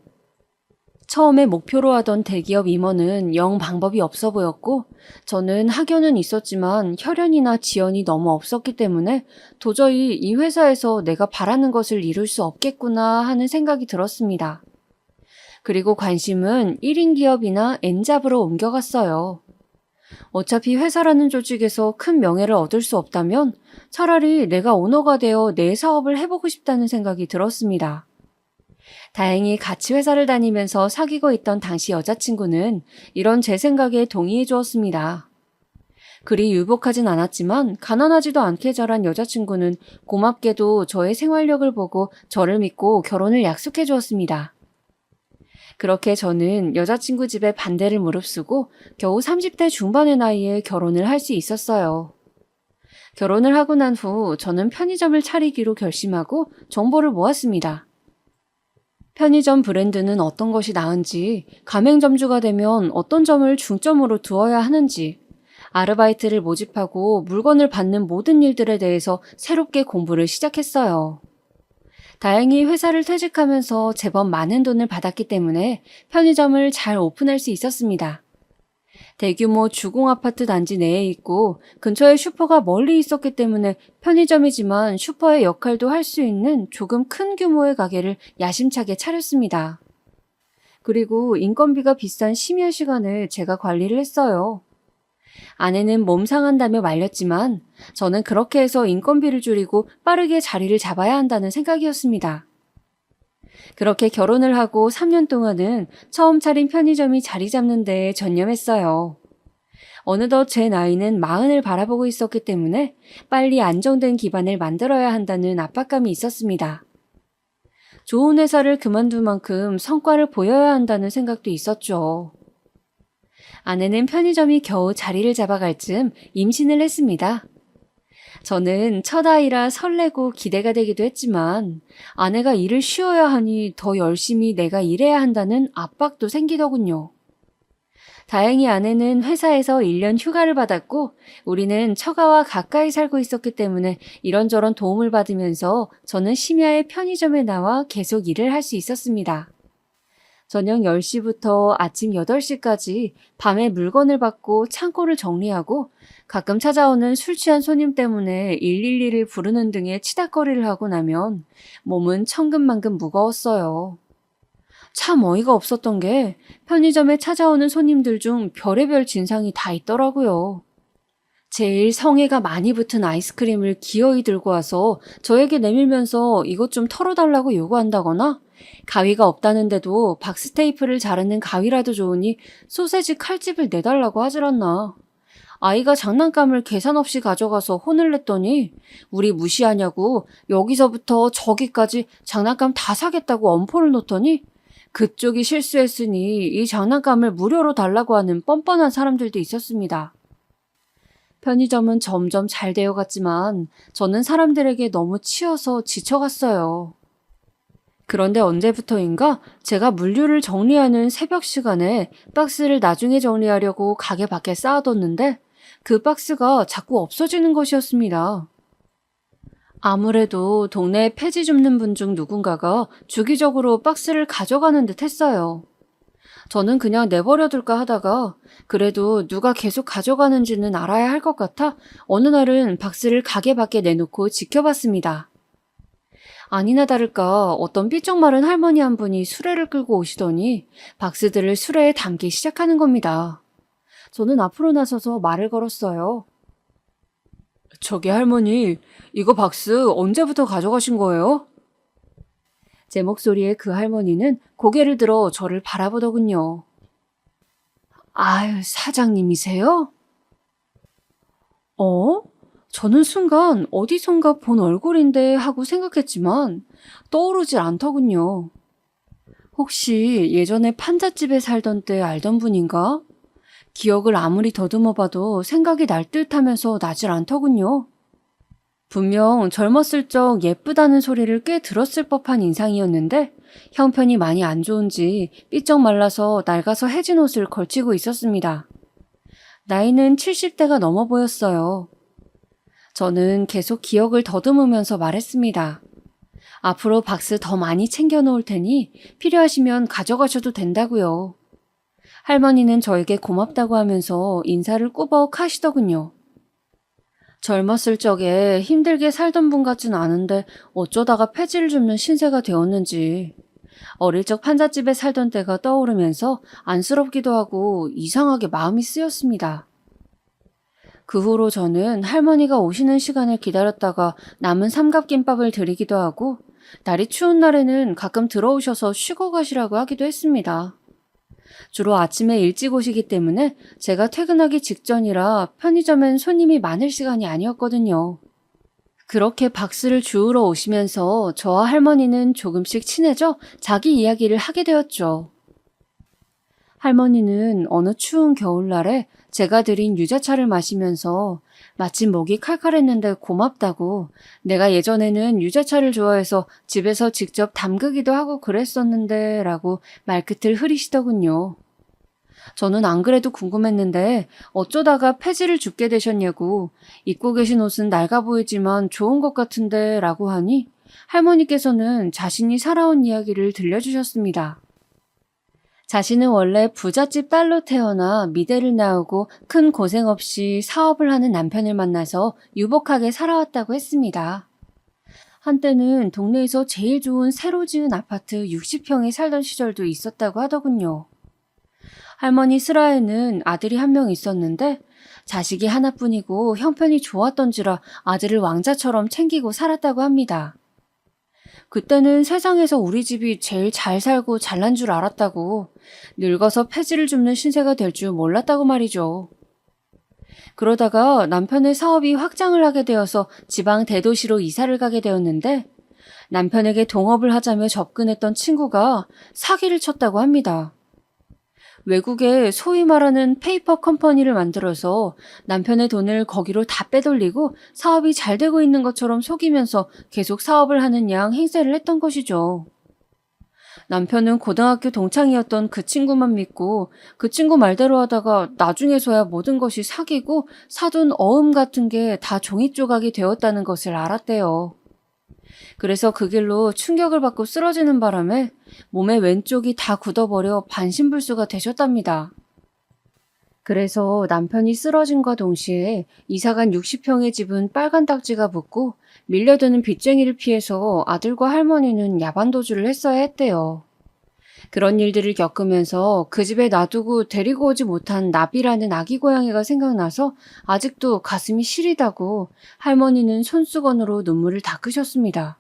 처음에 목표로 하던 대기업 임원은 영 방법이 없어 보였고 저는 학연은 있었지만 혈연이나 지연이 너무 없었기 때문에 도저히 이 회사에서 내가 바라는 것을 이룰 수 없겠구나 하는 생각이 들었습니다. 그리고 관심은 1인 기업이나 N잡으로 옮겨갔어요. 어차피 회사라는 조직에서 큰 명예를 얻을 수 없다면 차라리 내가 오너가 되어 내 사업을 해보고 싶다는 생각이 들었습니다. 다행히 같이 회사를 다니면서 사귀고 있던 당시 여자친구는 이런 제 생각에 동의해 주었습니다. 그리 유복하진 않았지만 가난하지도 않게 자란 여자친구는 고맙게도 저의 생활력을 보고 저를 믿고 결혼을 약속해 주었습니다. 그렇게 저는 여자친구 집에 반대를 무릅쓰고 겨우 30대 중반의 나이에 결혼을 할 수 있었어요. 결혼을 하고 난 후 저는 편의점을 차리기로 결심하고 정보를 모았습니다. 편의점 브랜드는 어떤 것이 나은지, 가맹점주가 되면 어떤 점을 중점으로 두어야 하는지, 아르바이트를 모집하고 물건을 받는 모든 일들에 대해서 새롭게 공부를 시작했어요. 다행히 회사를 퇴직하면서 제법 많은 돈을 받았기 때문에 편의점을 잘 오픈할 수 있었습니다. 대규모 주공 아파트 단지 내에 있고 근처에 슈퍼가 멀리 있었기 때문에 편의점이지만 슈퍼의 역할도 할 수 있는 조금 큰 규모의 가게를 야심차게 차렸습니다. 그리고 인건비가 비싼 심야 시간을 제가 관리를 했어요. 아내는 몸 상한다며 말렸지만 저는 그렇게 해서 인건비를 줄이고 빠르게 자리를 잡아야 한다는 생각이었습니다. 그렇게 결혼을 하고 3년 동안은 처음 차린 편의점이 자리 잡는 데에 전념했어요. 어느덧 제 나이는 40을 바라보고 있었기 때문에 빨리 안정된 기반을 만들어야 한다는 압박감이 있었습니다. 좋은 회사를 그만둔 만큼 성과를 보여야 한다는 생각도 있었죠. 아내는 편의점이 겨우 자리를 잡아갈 즈음 임신을 했습니다. 저는 첫 아이라 설레고 기대가 되기도 했지만 아내가 일을 쉬어야 하니 더 열심히 내가 일해야 한다는 압박도 생기더군요. 다행히 아내는 회사에서 1년 휴가를 받았고 우리는 처가와 가까이 살고 있었기 때문에 이런저런 도움을 받으면서 저는 심야에 편의점에 나와 계속 일을 할 수 있었습니다. 저녁 10시부터 아침 8시까지 밤에 물건을 받고 창고를 정리하고 가끔 찾아오는 술 취한 손님 때문에 112를 부르는 등의 치닥거리를 하고 나면 몸은 천근만근 무거웠어요. 참 어이가 없었던 게 편의점에 찾아오는 손님들 중 별의별 진상이 다 있더라고요. 제일 성에가 많이 붙은 아이스크림을 기어이 들고 와서 저에게 내밀면서 이것 좀 털어달라고 요구한다거나 가위가 없다는데도 박스테이프를 자르는 가위라도 좋으니 소세지 칼집을 내달라고 하질 않나. 아이가 장난감을 계산 없이 가져가서 혼을 냈더니 우리 무시하냐고 여기서부터 저기까지 장난감 다 사겠다고 엄포를 놓더니 그쪽이 실수했으니 이 장난감을 무료로 달라고 하는 뻔뻔한 사람들도 있었습니다. 편의점은 점점 잘 되어갔지만 저는 사람들에게 너무 치여서 지쳐갔어요. 그런데 언제부터인가 제가 물류를 정리하는 새벽 시간에 박스를 나중에 정리하려고 가게 밖에 쌓아뒀는데 그 박스가 자꾸 없어지는 것이었습니다. 아무래도 동네에 폐지 줍는 분 중 누군가가 주기적으로 박스를 가져가는 듯 했어요. 저는 그냥 내버려둘까 하다가 그래도 누가 계속 가져가는지는 알아야 할 것 같아 어느 날은 박스를 가게 밖에 내놓고 지켜봤습니다. 아니나 다를까 어떤 삐쩍 마른 할머니 한 분이 수레를 끌고 오시더니 박스들을 수레에 담기 시작하는 겁니다. 저는 앞으로 나서서 말을 걸었어요. 저기 할머니, 이거 박스 언제부터 가져가신 거예요? 제 목소리에 그 할머니는 고개를 들어 저를 바라보더군요. 아유, 사장님이세요? 저는 순간 어디선가 본 얼굴인데 하고 생각했지만 떠오르질 않더군요. 혹시 예전에 판잣집에 살던 때 알던 분인가? 기억을 아무리 더듬어 봐도 생각이 날 듯하면서 나질 않더군요. 분명 젊었을 적 예쁘다는 소리를 꽤 들었을 법한 인상이었는데 형편이 많이 안 좋은지 삐쩍 말라서 낡아서 해진 옷을 걸치고 있었습니다. 나이는 70대가 넘어 보였어요. 저는 계속 기억을 더듬으면서 말했습니다. 앞으로 박스 더 많이 챙겨 놓을 테니 필요하시면 가져가셔도 된다고요. 할머니는 저에게 고맙다고 하면서 인사를 꾸벅 하시더군요. 젊었을 적에 힘들게 살던 분 같진 않은데 어쩌다가 폐지를 줍는 신세가 되었는지 어릴 적 판잣집에 살던 때가 떠오르면서 안쓰럽기도 하고 이상하게 마음이 쓰였습니다. 그 후로 저는 할머니가 오시는 시간을 기다렸다가 남은 삼각김밥을 드리기도 하고 날이 추운 날에는 가끔 들어오셔서 쉬고 가시라고 하기도 했습니다. 주로 아침에 일찍 오시기 때문에 제가 퇴근하기 직전이라 편의점엔 손님이 많을 시간이 아니었거든요. 그렇게 박스를 주우러 오시면서 저와 할머니는 조금씩 친해져 자기 이야기를 하게 되었죠. 할머니는 어느 추운 겨울날에 제가 드린 유자차를 마시면서 마침 목이 칼칼했는데 고맙다고 내가 예전에는 유자차를 좋아해서 집에서 직접 담그기도 하고 그랬었는데 라고 말끝을 흐리시더군요. 저는 안 그래도 궁금했는데 어쩌다가 폐지를 줍게 되셨냐고 입고 계신 옷은 낡아 보이지만 좋은 것 같은데 라고 하니 할머니께서는 자신이 살아온 이야기를 들려주셨습니다. 자신은 원래 부잣집 딸로 태어나 미대를 나오고 큰 고생 없이 사업을 하는 남편을 만나서 유복하게 살아왔다고 했습니다. 한때는 동네에서 제일 좋은 새로 지은 아파트 60평에 살던 시절도 있었다고 하더군요. 할머니 슬하에는 아들이 한 명 있었는데 자식이 하나뿐이고 형편이 좋았던지라 아들을 왕자처럼 챙기고 살았다고 합니다. 그때는 세상에서 우리 집이 제일 잘 살고 잘난 줄 알았다고, 늙어서 폐지를 줍는 신세가 될 줄 몰랐다고 말이죠. 그러다가 남편의 사업이 확장을 하게 되어서 지방 대도시로 이사를 가게 되었는데 남편에게 동업을 하자며 접근했던 친구가 사기를 쳤다고 합니다. 외국에 소위 말하는 페이퍼 컴퍼니를 만들어서 남편의 돈을 거기로 다 빼돌리고 사업이 잘 되고 있는 것처럼 속이면서 계속 사업을 하는 양 행세를 했던 것이죠. 남편은 고등학교 동창이었던 그 친구만 믿고 그 친구 말대로 하다가 나중에서야 모든 것이 사기고 사둔 어음 같은 게 다 종이 조각이 되었다는 것을 알았대요. 그래서 그 길로 충격을 받고 쓰러지는 바람에 몸의 왼쪽이 다 굳어버려 반신불수가 되셨답니다. 그래서 남편이 쓰러짐과 동시에 이사간 60평의 집은 빨간 딱지가 붙고 밀려드는 빚쟁이를 피해서 아들과 할머니는 야반도주를 했어야 했대요. 그런 일들을 겪으면서 그 집에 놔두고 데리고 오지 못한 나비라는 아기 고양이가 생각나서 아직도 가슴이 시리다고 할머니는 손수건으로 눈물을 닦으셨습니다.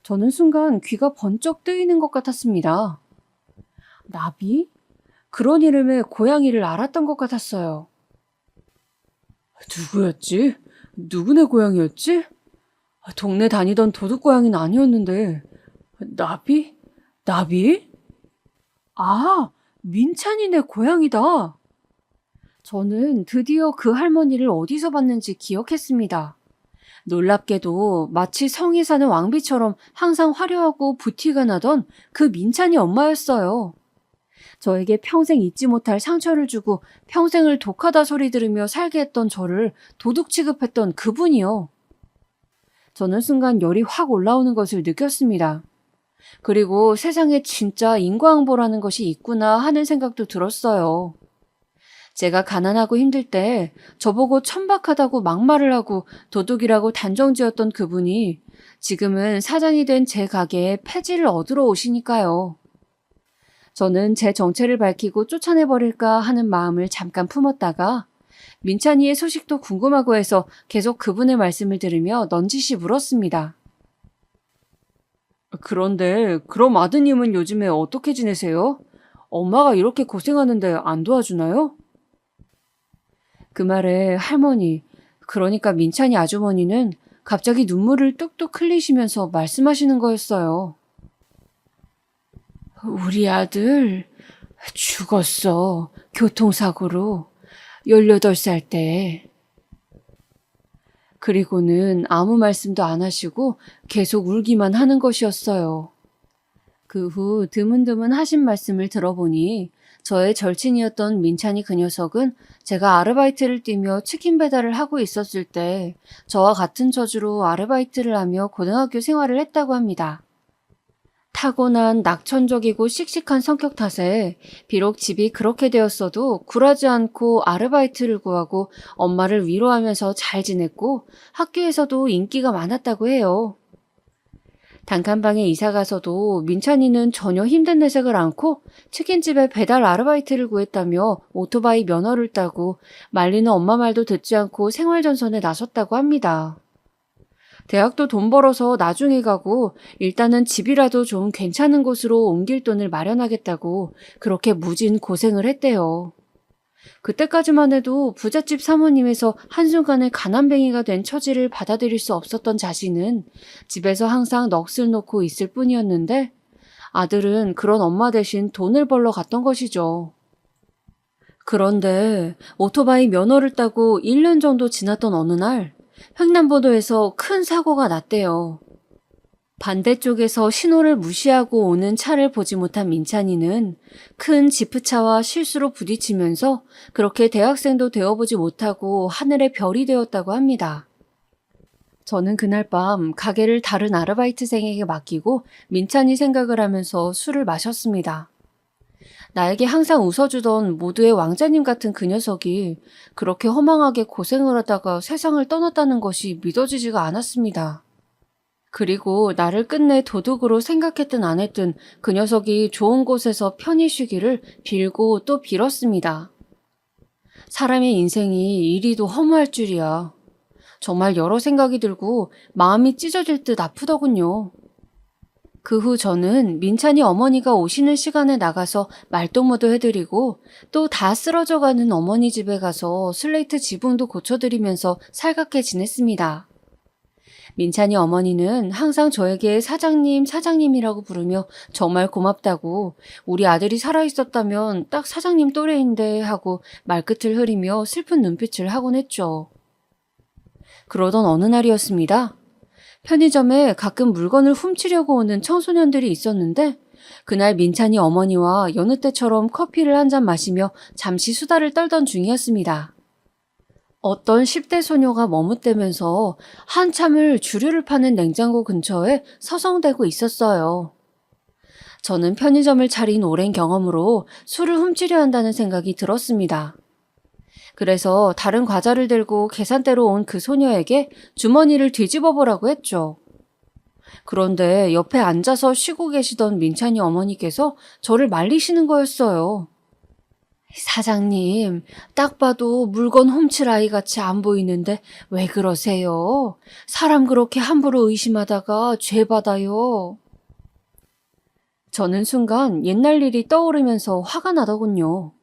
저는 순간 귀가 번쩍 뜨이는 것 같았습니다. 나비? 그런 이름의 고양이를 알았던 것 같았어요. 누구였지? 누구네 고양이였지? 동네 다니던 도둑고양이는 아니었는데. 나비? 나비? 아, 민찬이네 고양이다. 저는 드디어 그 할머니를 어디서 봤는지 기억했습니다. 놀랍게도 마치 성이 사는 왕비처럼 항상 화려하고 부티가 나던 그 민찬이 엄마였어요. 저에게 평생 잊지 못할 상처를 주고 평생을 독하다 소리 들으며 살게 했던 저를 도둑 취급했던 그분이요. 저는 순간 열이 확 올라오는 것을 느꼈습니다. 그리고 세상에 진짜 인과응보라는 것이 있구나 하는 생각도 들었어요. 제가 가난하고 힘들 때 저보고 천박하다고 막말을 하고 도둑이라고 단정지었던 그분이 지금은 사장이 된 제 가게에 폐지를 얻으러 오시니까요. 저는 제 정체를 밝히고 쫓아내버릴까 하는 마음을 잠깐 품었다가 민찬이의 소식도 궁금하고 해서 계속 그분의 말씀을 들으며 넌지시 물었습니다. 그런데 그럼 아드님은 요즘에 어떻게 지내세요? 엄마가 이렇게 고생하는데 안 도와주나요? 그 말에 할머니, 그러니까 민찬이 아주머니는 갑자기 눈물을 뚝뚝 흘리시면서 말씀하시는 거였어요. 우리 아들 죽었어. 교통사고로. 18살 때. 그리고는 아무 말씀도 안 하시고 계속 울기만 하는 것이었어요. 그 후 드문드문 하신 말씀을 들어보니 저의 절친이었던 민찬이 그 녀석은 제가 아르바이트를 뛰며 치킨 배달을 하고 있었을 때 저와 같은 처지로 아르바이트를 하며 고등학교 생활을 했다고 합니다. 타고난 낙천적이고 씩씩한 성격 탓에 비록 집이 그렇게 되었어도 굴하지 않고 아르바이트를 구하고 엄마를 위로하면서 잘 지냈고 학교에서도 인기가 많았다고 해요. 단칸방에 이사가서도 민찬이는 전혀 힘든 내색을 않고 치킨집에 배달 아르바이트를 구했다며 오토바이 면허를 따고 말리는 엄마 말도 듣지 않고 생활전선에 나섰다고 합니다. 대학도 돈 벌어서 나중에 가고 일단은 집이라도 좀 괜찮은 곳으로 옮길 돈을 마련하겠다고 그렇게 무진 고생을 했대요. 그때까지만 해도 부잣집 사모님에서 한순간에 가난뱅이가 된 처지를 받아들일 수 없었던 자신은 집에서 항상 넋을 놓고 있을 뿐이었는데 아들은 그런 엄마 대신 돈을 벌러 갔던 것이죠. 그런데 오토바이 면허를 따고 1년 정도 지났던 어느 날 횡단보도에서 큰 사고가 났대요. 반대쪽에서 신호를 무시하고 오는 차를 보지 못한 민찬이는 큰 지프차와 실수로 부딪히면서 그렇게 대학생도 되어보지 못하고 하늘의 별이 되었다고 합니다. 저는 그날 밤 가게를 다른 아르바이트생에게 맡기고 민찬이 생각을 하면서 술을 마셨습니다. 나에게 항상 웃어주던 모두의 왕자님 같은 그 녀석이 그렇게 허망하게 고생을 하다가 세상을 떠났다는 것이 믿어지지가 않았습니다. 그리고 나를 끝내 도둑으로 생각했든 안 했든 그 녀석이 좋은 곳에서 편히 쉬기를 빌고 또 빌었습니다. 사람의 인생이 이리도 허무할 줄이야. 정말 여러 생각이 들고 마음이 찢어질 듯 아프더군요. 그 후 저는 민찬이 어머니가 오시는 시간에 나가서 말동무도 해드리고 또 다 쓰러져가는 어머니 집에 가서 슬레이트 지붕도 고쳐드리면서 살갑게 지냈습니다. 민찬이 어머니는 항상 저에게 사장님, 사장님이라고 부르며 정말 고맙다고 우리 아들이 살아있었다면 딱 사장님 또래인데 하고 말끝을 흐리며 슬픈 눈빛을 하곤 했죠. 그러던 어느 날이었습니다. 편의점에 가끔 물건을 훔치려고 오는 청소년들이 있었는데 그날 민찬이 어머니와 여느 때처럼 커피를 한 잔 마시며 잠시 수다를 떨던 중이었습니다. 어떤 10대 소녀가 머뭇대면서 한참을 주류를 파는 냉장고 근처에 서성대고 있었어요. 저는 편의점을 차린 오랜 경험으로 술을 훔치려 한다는 생각이 들었습니다. 그래서 다른 과자를 들고 계산대로 온 그 소녀에게 주머니를 뒤집어 보라고 했죠. 그런데 옆에 앉아서 쉬고 계시던 민찬이 어머니께서 저를 말리시는 거였어요. 사장님, 딱 봐도 물건 훔칠 아이 같이 안 보이는데 왜 그러세요? 사람 그렇게 함부로 의심하다가 죄 받아요. 저는 순간 옛날 일이 떠오르면서 화가 나더군요.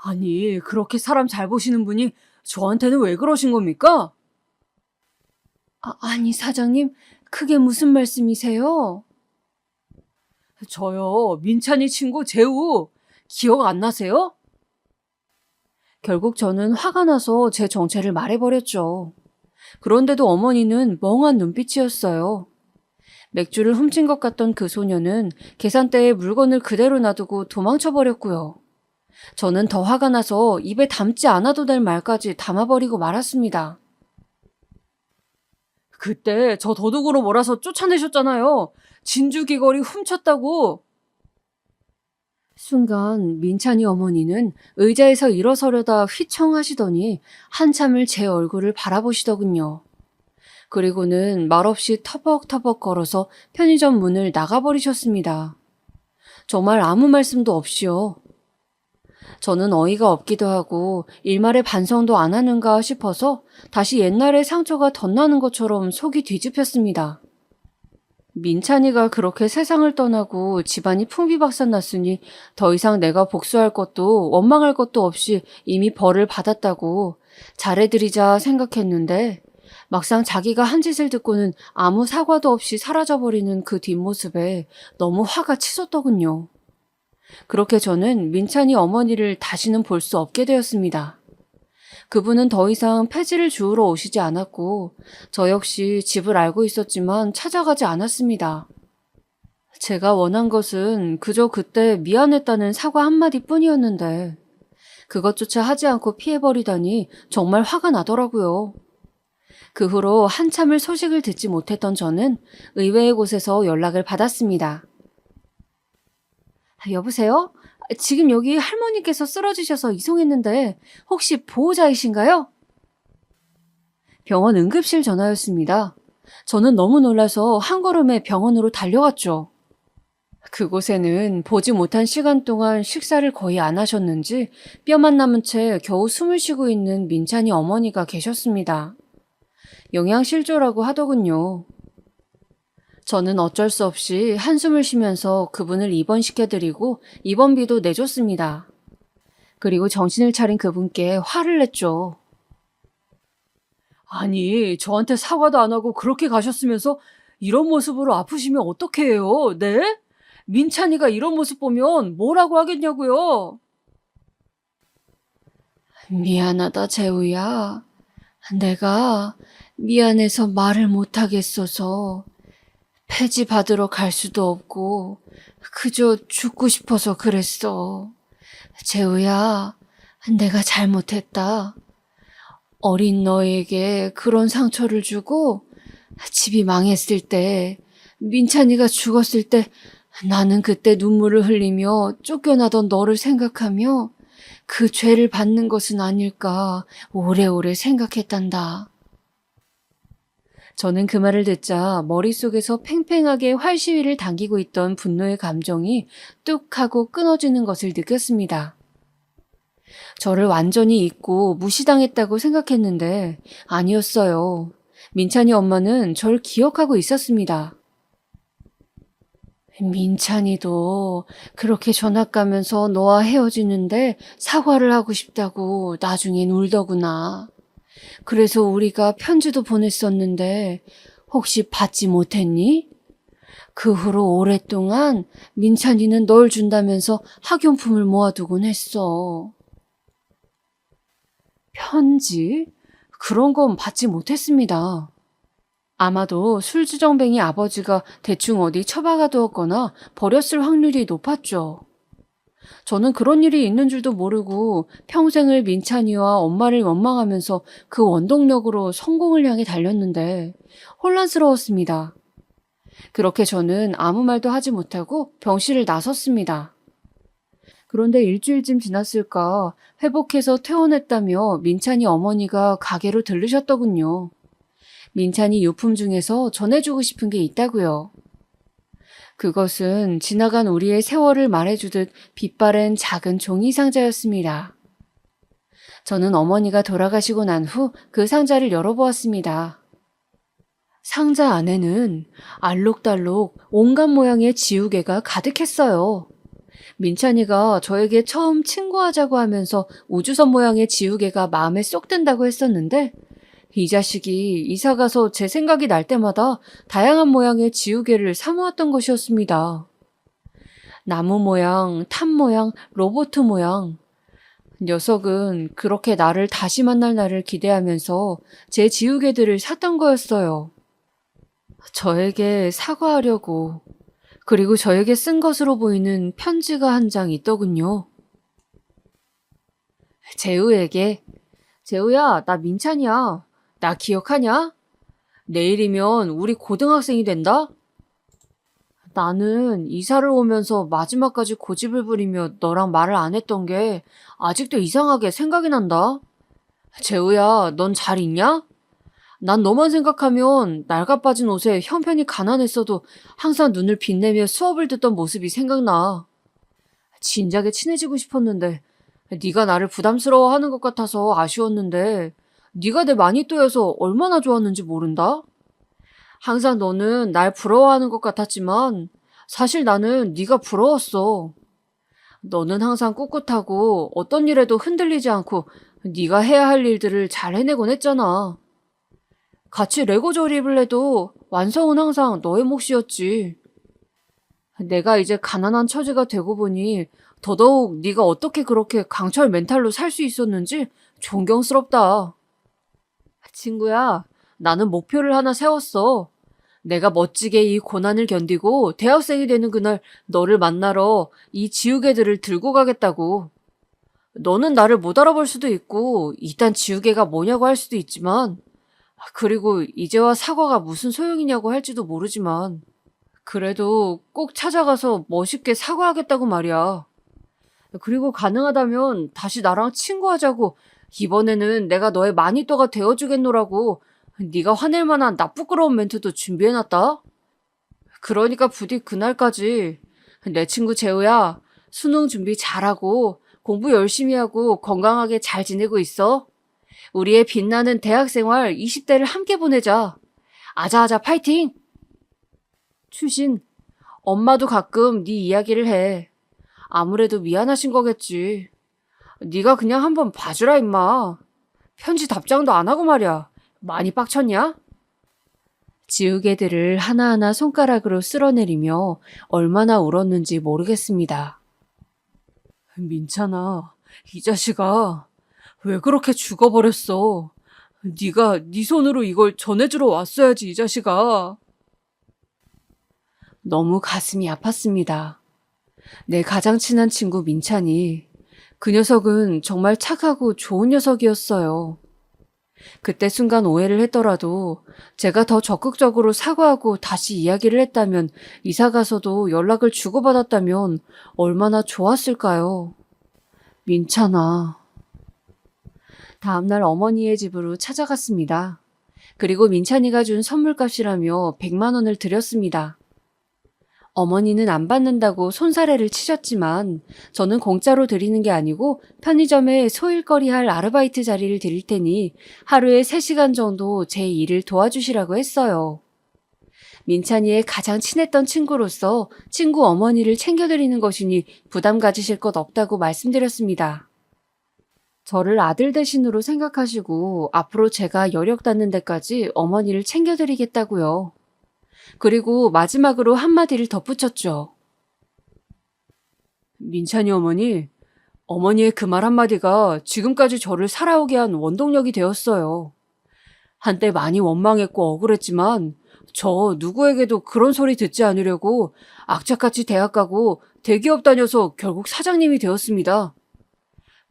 아니, 그렇게 사람 잘 보시는 분이 저한테는 왜 그러신 겁니까? 아니, 사장님, 그게 무슨 말씀이세요? 저요, 민찬이 친구 재우. 기억 안 나세요? 결국 저는 화가 나서 제 정체를 말해버렸죠. 그런데도 어머니는 멍한 눈빛이었어요. 맥주를 훔친 것 같던 그 소녀는 계산대에 물건을 그대로 놔두고 도망쳐버렸고요. 저는 더 화가 나서 입에 담지 않아도 될 말까지 담아버리고 말았습니다. 그때 저 도둑으로 몰아서 쫓아내셨잖아요. 진주 귀걸이 훔쳤다고. 순간 민찬이 어머니는 의자에서 일어서려다 휘청하시더니 한참을 제 얼굴을 바라보시더군요. 그리고는 말없이 터벅터벅 걸어서 편의점 문을 나가버리셨습니다. 정말 아무 말씀도 없이요. 저는 어이가 없기도 하고 일말의 반성도 안 하는가 싶어서 다시 옛날의 상처가 덧나는 것처럼 속이 뒤집혔습니다. 민찬이가 그렇게 세상을 떠나고 집안이 풍비박산났으니 더 이상 내가 복수할 것도 원망할 것도 없이 이미 벌을 받았다고 잘해드리자 생각했는데 막상 자기가 한 짓을 듣고는 아무 사과도 없이 사라져버리는 그 뒷모습에 너무 화가 치솟더군요. 그렇게 저는 민찬이 어머니를 다시는 볼 수 없게 되었습니다. 그분은 더 이상 폐지를 주우러 오시지 않았고 저 역시 집을 알고 있었지만 찾아가지 않았습니다. 제가 원한 것은 그저 그때 미안했다는 사과 한마디뿐이었는데 그것조차 하지 않고 피해버리다니 정말 화가 나더라고요. 그 후로 한참을 소식을 듣지 못했던 저는 의외의 곳에서 연락을 받았습니다. 여보세요? 지금 여기 할머니께서 쓰러지셔서 이송했는데 혹시 보호자이신가요? 병원 응급실 전화였습니다. 저는 너무 놀라서 한 걸음에 병원으로 달려갔죠. 그곳에는 보지 못한 시간 동안 식사를 거의 안 하셨는지 뼈만 남은 채 겨우 숨을 쉬고 있는 민찬이 어머니가 계셨습니다. 영양실조라고 하더군요. 저는 어쩔 수 없이 한숨을 쉬면서 그분을 입원시켜드리고 입원비도 내줬습니다. 그리고 정신을 차린 그분께 화를 냈죠. 아니, 저한테 사과도 안 하고 그렇게 가셨으면서 이런 모습으로 아프시면 어떡해요? 네? 민찬이가 이런 모습 보면 뭐라고 하겠냐고요? 미안하다, 재우야. 내가 미안해서 말을 못하겠어서 폐지 받으러 갈 수도 없고 그저 죽고 싶어서 그랬어. 재우야, 내가 잘못했다. 어린 너에게 그런 상처를 주고 집이 망했을 때, 민찬이가 죽었을 때 나는 그때 눈물을 흘리며 쫓겨나던 너를 생각하며 그 죄를 받는 것은 아닐까 오래오래 생각했단다. 저는 그 말을 듣자 머릿속에서 팽팽하게 활시위를 당기고 있던 분노의 감정이 뚝 하고 끊어지는 것을 느꼈습니다. 저를 완전히 잊고 무시당했다고 생각했는데 아니었어요. 민찬이 엄마는 절 기억하고 있었습니다. 민찬이도 그렇게 전학 가면서 너와 헤어지는데 사과를 하고 싶다고 나중엔 울더구나. 그래서 우리가 편지도 보냈었는데 혹시 받지 못했니? 그 후로 오랫동안 민찬이는 널 준다면서 학용품을 모아두곤 했어. 편지? 그런 건 받지 못했습니다. 아마도 술주정뱅이 아버지가 대충 어디 처박아 두었거나 버렸을 확률이 높았죠. 저는 그런 일이 있는 줄도 모르고 평생을 민찬이와 엄마를 원망하면서 그 원동력으로 성공을 향해 달렸는데 혼란스러웠습니다. 그렇게 저는 아무 말도 하지 못하고 병실을 나섰습니다. 그런데 일주일쯤 지났을까 회복해서 퇴원했다며 민찬이 어머니가 가게로 들르셨더군요. 민찬이 유품 중에서 전해주고 싶은 게 있다고요. 그것은 지나간 우리의 세월을 말해주듯 빛바랜 작은 종이 상자였습니다. 저는 어머니가 돌아가시고 난 후 그 상자를 열어보았습니다. 상자 안에는 알록달록 온갖 모양의 지우개가 가득했어요. 민찬이가 저에게 처음 친구하자고 하면서 우주선 모양의 지우개가 마음에 쏙 든다고 했었는데 이 자식이 이사가서 제 생각이 날 때마다 다양한 모양의 지우개를 사모았던 것이었습니다. 나무 모양, 탑 모양, 로봇 모양. 녀석은 그렇게 나를 다시 만날 날을 기대하면서 제 지우개들을 샀던 거였어요. 저에게 사과하려고. 그리고 저에게 쓴 것으로 보이는 편지가 한 장 있더군요. 재우에게, 재우야, 나 민찬이야. 나 기억하냐? 내일이면 우리 고등학생이 된다? 나는 이사를 오면서 마지막까지 고집을 부리며 너랑 말을 안 했던 게 아직도 이상하게 생각이 난다. 재우야, 넌 잘 있냐? 난 너만 생각하면 낡아 빠진 옷에 형편이 가난했어도 항상 눈을 빛내며 수업을 듣던 모습이 생각나. 진작에 친해지고 싶었는데 네가 나를 부담스러워하는 것 같아서 아쉬웠는데 네가 내 마니또여서 얼마나 좋았는지 모른다? 항상 너는 날 부러워하는 것 같았지만 사실 나는 네가 부러웠어. 너는 항상 꿋꿋하고 어떤 일에도 흔들리지 않고 네가 해야 할 일들을 잘 해내곤 했잖아. 같이 레고 조립을 해도 완성은 항상 너의 몫이었지. 내가 이제 가난한 처지가 되고 보니 더더욱 네가 어떻게 그렇게 강철 멘탈로 살 수 있었는지 존경스럽다. 친구야, 나는 목표를 하나 세웠어. 내가 멋지게 이 고난을 견디고 대학생이 되는 그날 너를 만나러 이 지우개들을 들고 가겠다고. 너는 나를 못 알아볼 수도 있고 이딴 지우개가 뭐냐고 할 수도 있지만 그리고 이제와 사과가 무슨 소용이냐고 할지도 모르지만 그래도 꼭 찾아가서 멋있게 사과하겠다고 말이야. 그리고 가능하다면 다시 나랑 친구하자고 이번에는 내가 너의 마니또가 되어주겠노라고 네가 화낼 만한 나쁘끄러운 멘트도 준비해놨다. 그러니까 부디 그날까지 내 친구 재우야 수능 준비 잘하고 공부 열심히 하고 건강하게 잘 지내고 있어. 우리의 빛나는 대학생활 20대를 함께 보내자. 아자아자 파이팅! 추신, 엄마도 가끔 네 이야기를 해. 아무래도 미안하신 거겠지. 네가 그냥 한번 봐주라 임마. 편지 답장도 안 하고 말이야. 많이 빡쳤냐? 지우개들을 하나하나 손가락으로 쓸어내리며 얼마나 울었는지 모르겠습니다. 민찬아, 이 자식아. 왜 그렇게 죽어버렸어? 네가 네 손으로 이걸 전해주러 왔어야지, 이 자식아. 너무 가슴이 아팠습니다. 내 가장 친한 친구 민찬이 그 녀석은 정말 착하고 좋은 녀석이었어요. 그때 순간 오해를 했더라도 제가 더 적극적으로 사과하고 다시 이야기를 했다면, 이사 가서도 연락을 주고받았다면 얼마나 좋았을까요? 민찬아. 다음날 어머니의 집으로 찾아갔습니다. 그리고 민찬이가 준 선물값이라며 100만 원을 드렸습니다. 어머니는 안 받는다고 손사래를 치셨지만 저는 공짜로 드리는 게 아니고 편의점에 소일거리 할 아르바이트 자리를 드릴 테니 하루에 3시간 정도 제 일을 도와주시라고 했어요. 민찬이의 가장 친했던 친구로서 친구 어머니를 챙겨드리는 것이니 부담 가지실 것 없다고 말씀드렸습니다. 저를 아들 대신으로 생각하시고 앞으로 제가 여력 닿는 데까지 어머니를 챙겨드리겠다고요. 그리고 마지막으로 한마디를 덧붙였죠. 민찬이 어머니, 어머니의 그 말 한마디가 지금까지 저를 살아오게 한 원동력이 되었어요. 한때 많이 원망했고 억울했지만 저 누구에게도 그런 소리 듣지 않으려고 악착같이 대학 가고 대기업 다녀서 결국 사장님이 되었습니다.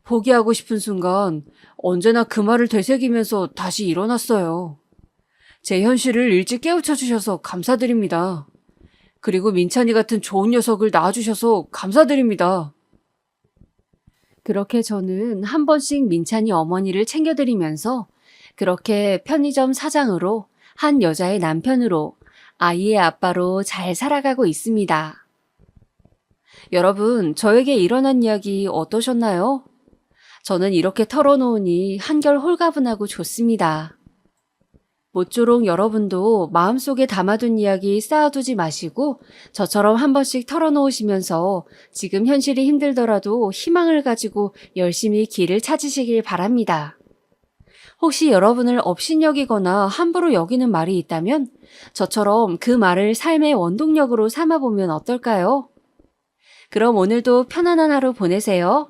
포기하고 싶은 순간 언제나 그 말을 되새기면서 다시 일어났어요. 제 현실을 일찍 깨우쳐 주셔서 감사드립니다. 그리고 민찬이 같은 좋은 녀석을 낳아주셔서 감사드립니다. 그렇게 저는 한 번씩 민찬이 어머니를 챙겨드리면서 그렇게 편의점 사장으로, 한 여자의 남편으로, 아이의 아빠로 잘 살아가고 있습니다. 여러분, 저에게 일어난 이야기 어떠셨나요? 저는 이렇게 털어놓으니 한결 홀가분하고 좋습니다. 모쪼록 여러분도 마음속에 담아둔 이야기 쌓아두지 마시고 저처럼 한 번씩 털어놓으시면서 지금 현실이 힘들더라도 희망을 가지고 열심히 길을 찾으시길 바랍니다. 혹시 여러분을 업신여기거나 함부로 여기는 말이 있다면 저처럼 그 말을 삶의 원동력으로 삼아보면 어떨까요? 그럼 오늘도 편안한 하루 보내세요.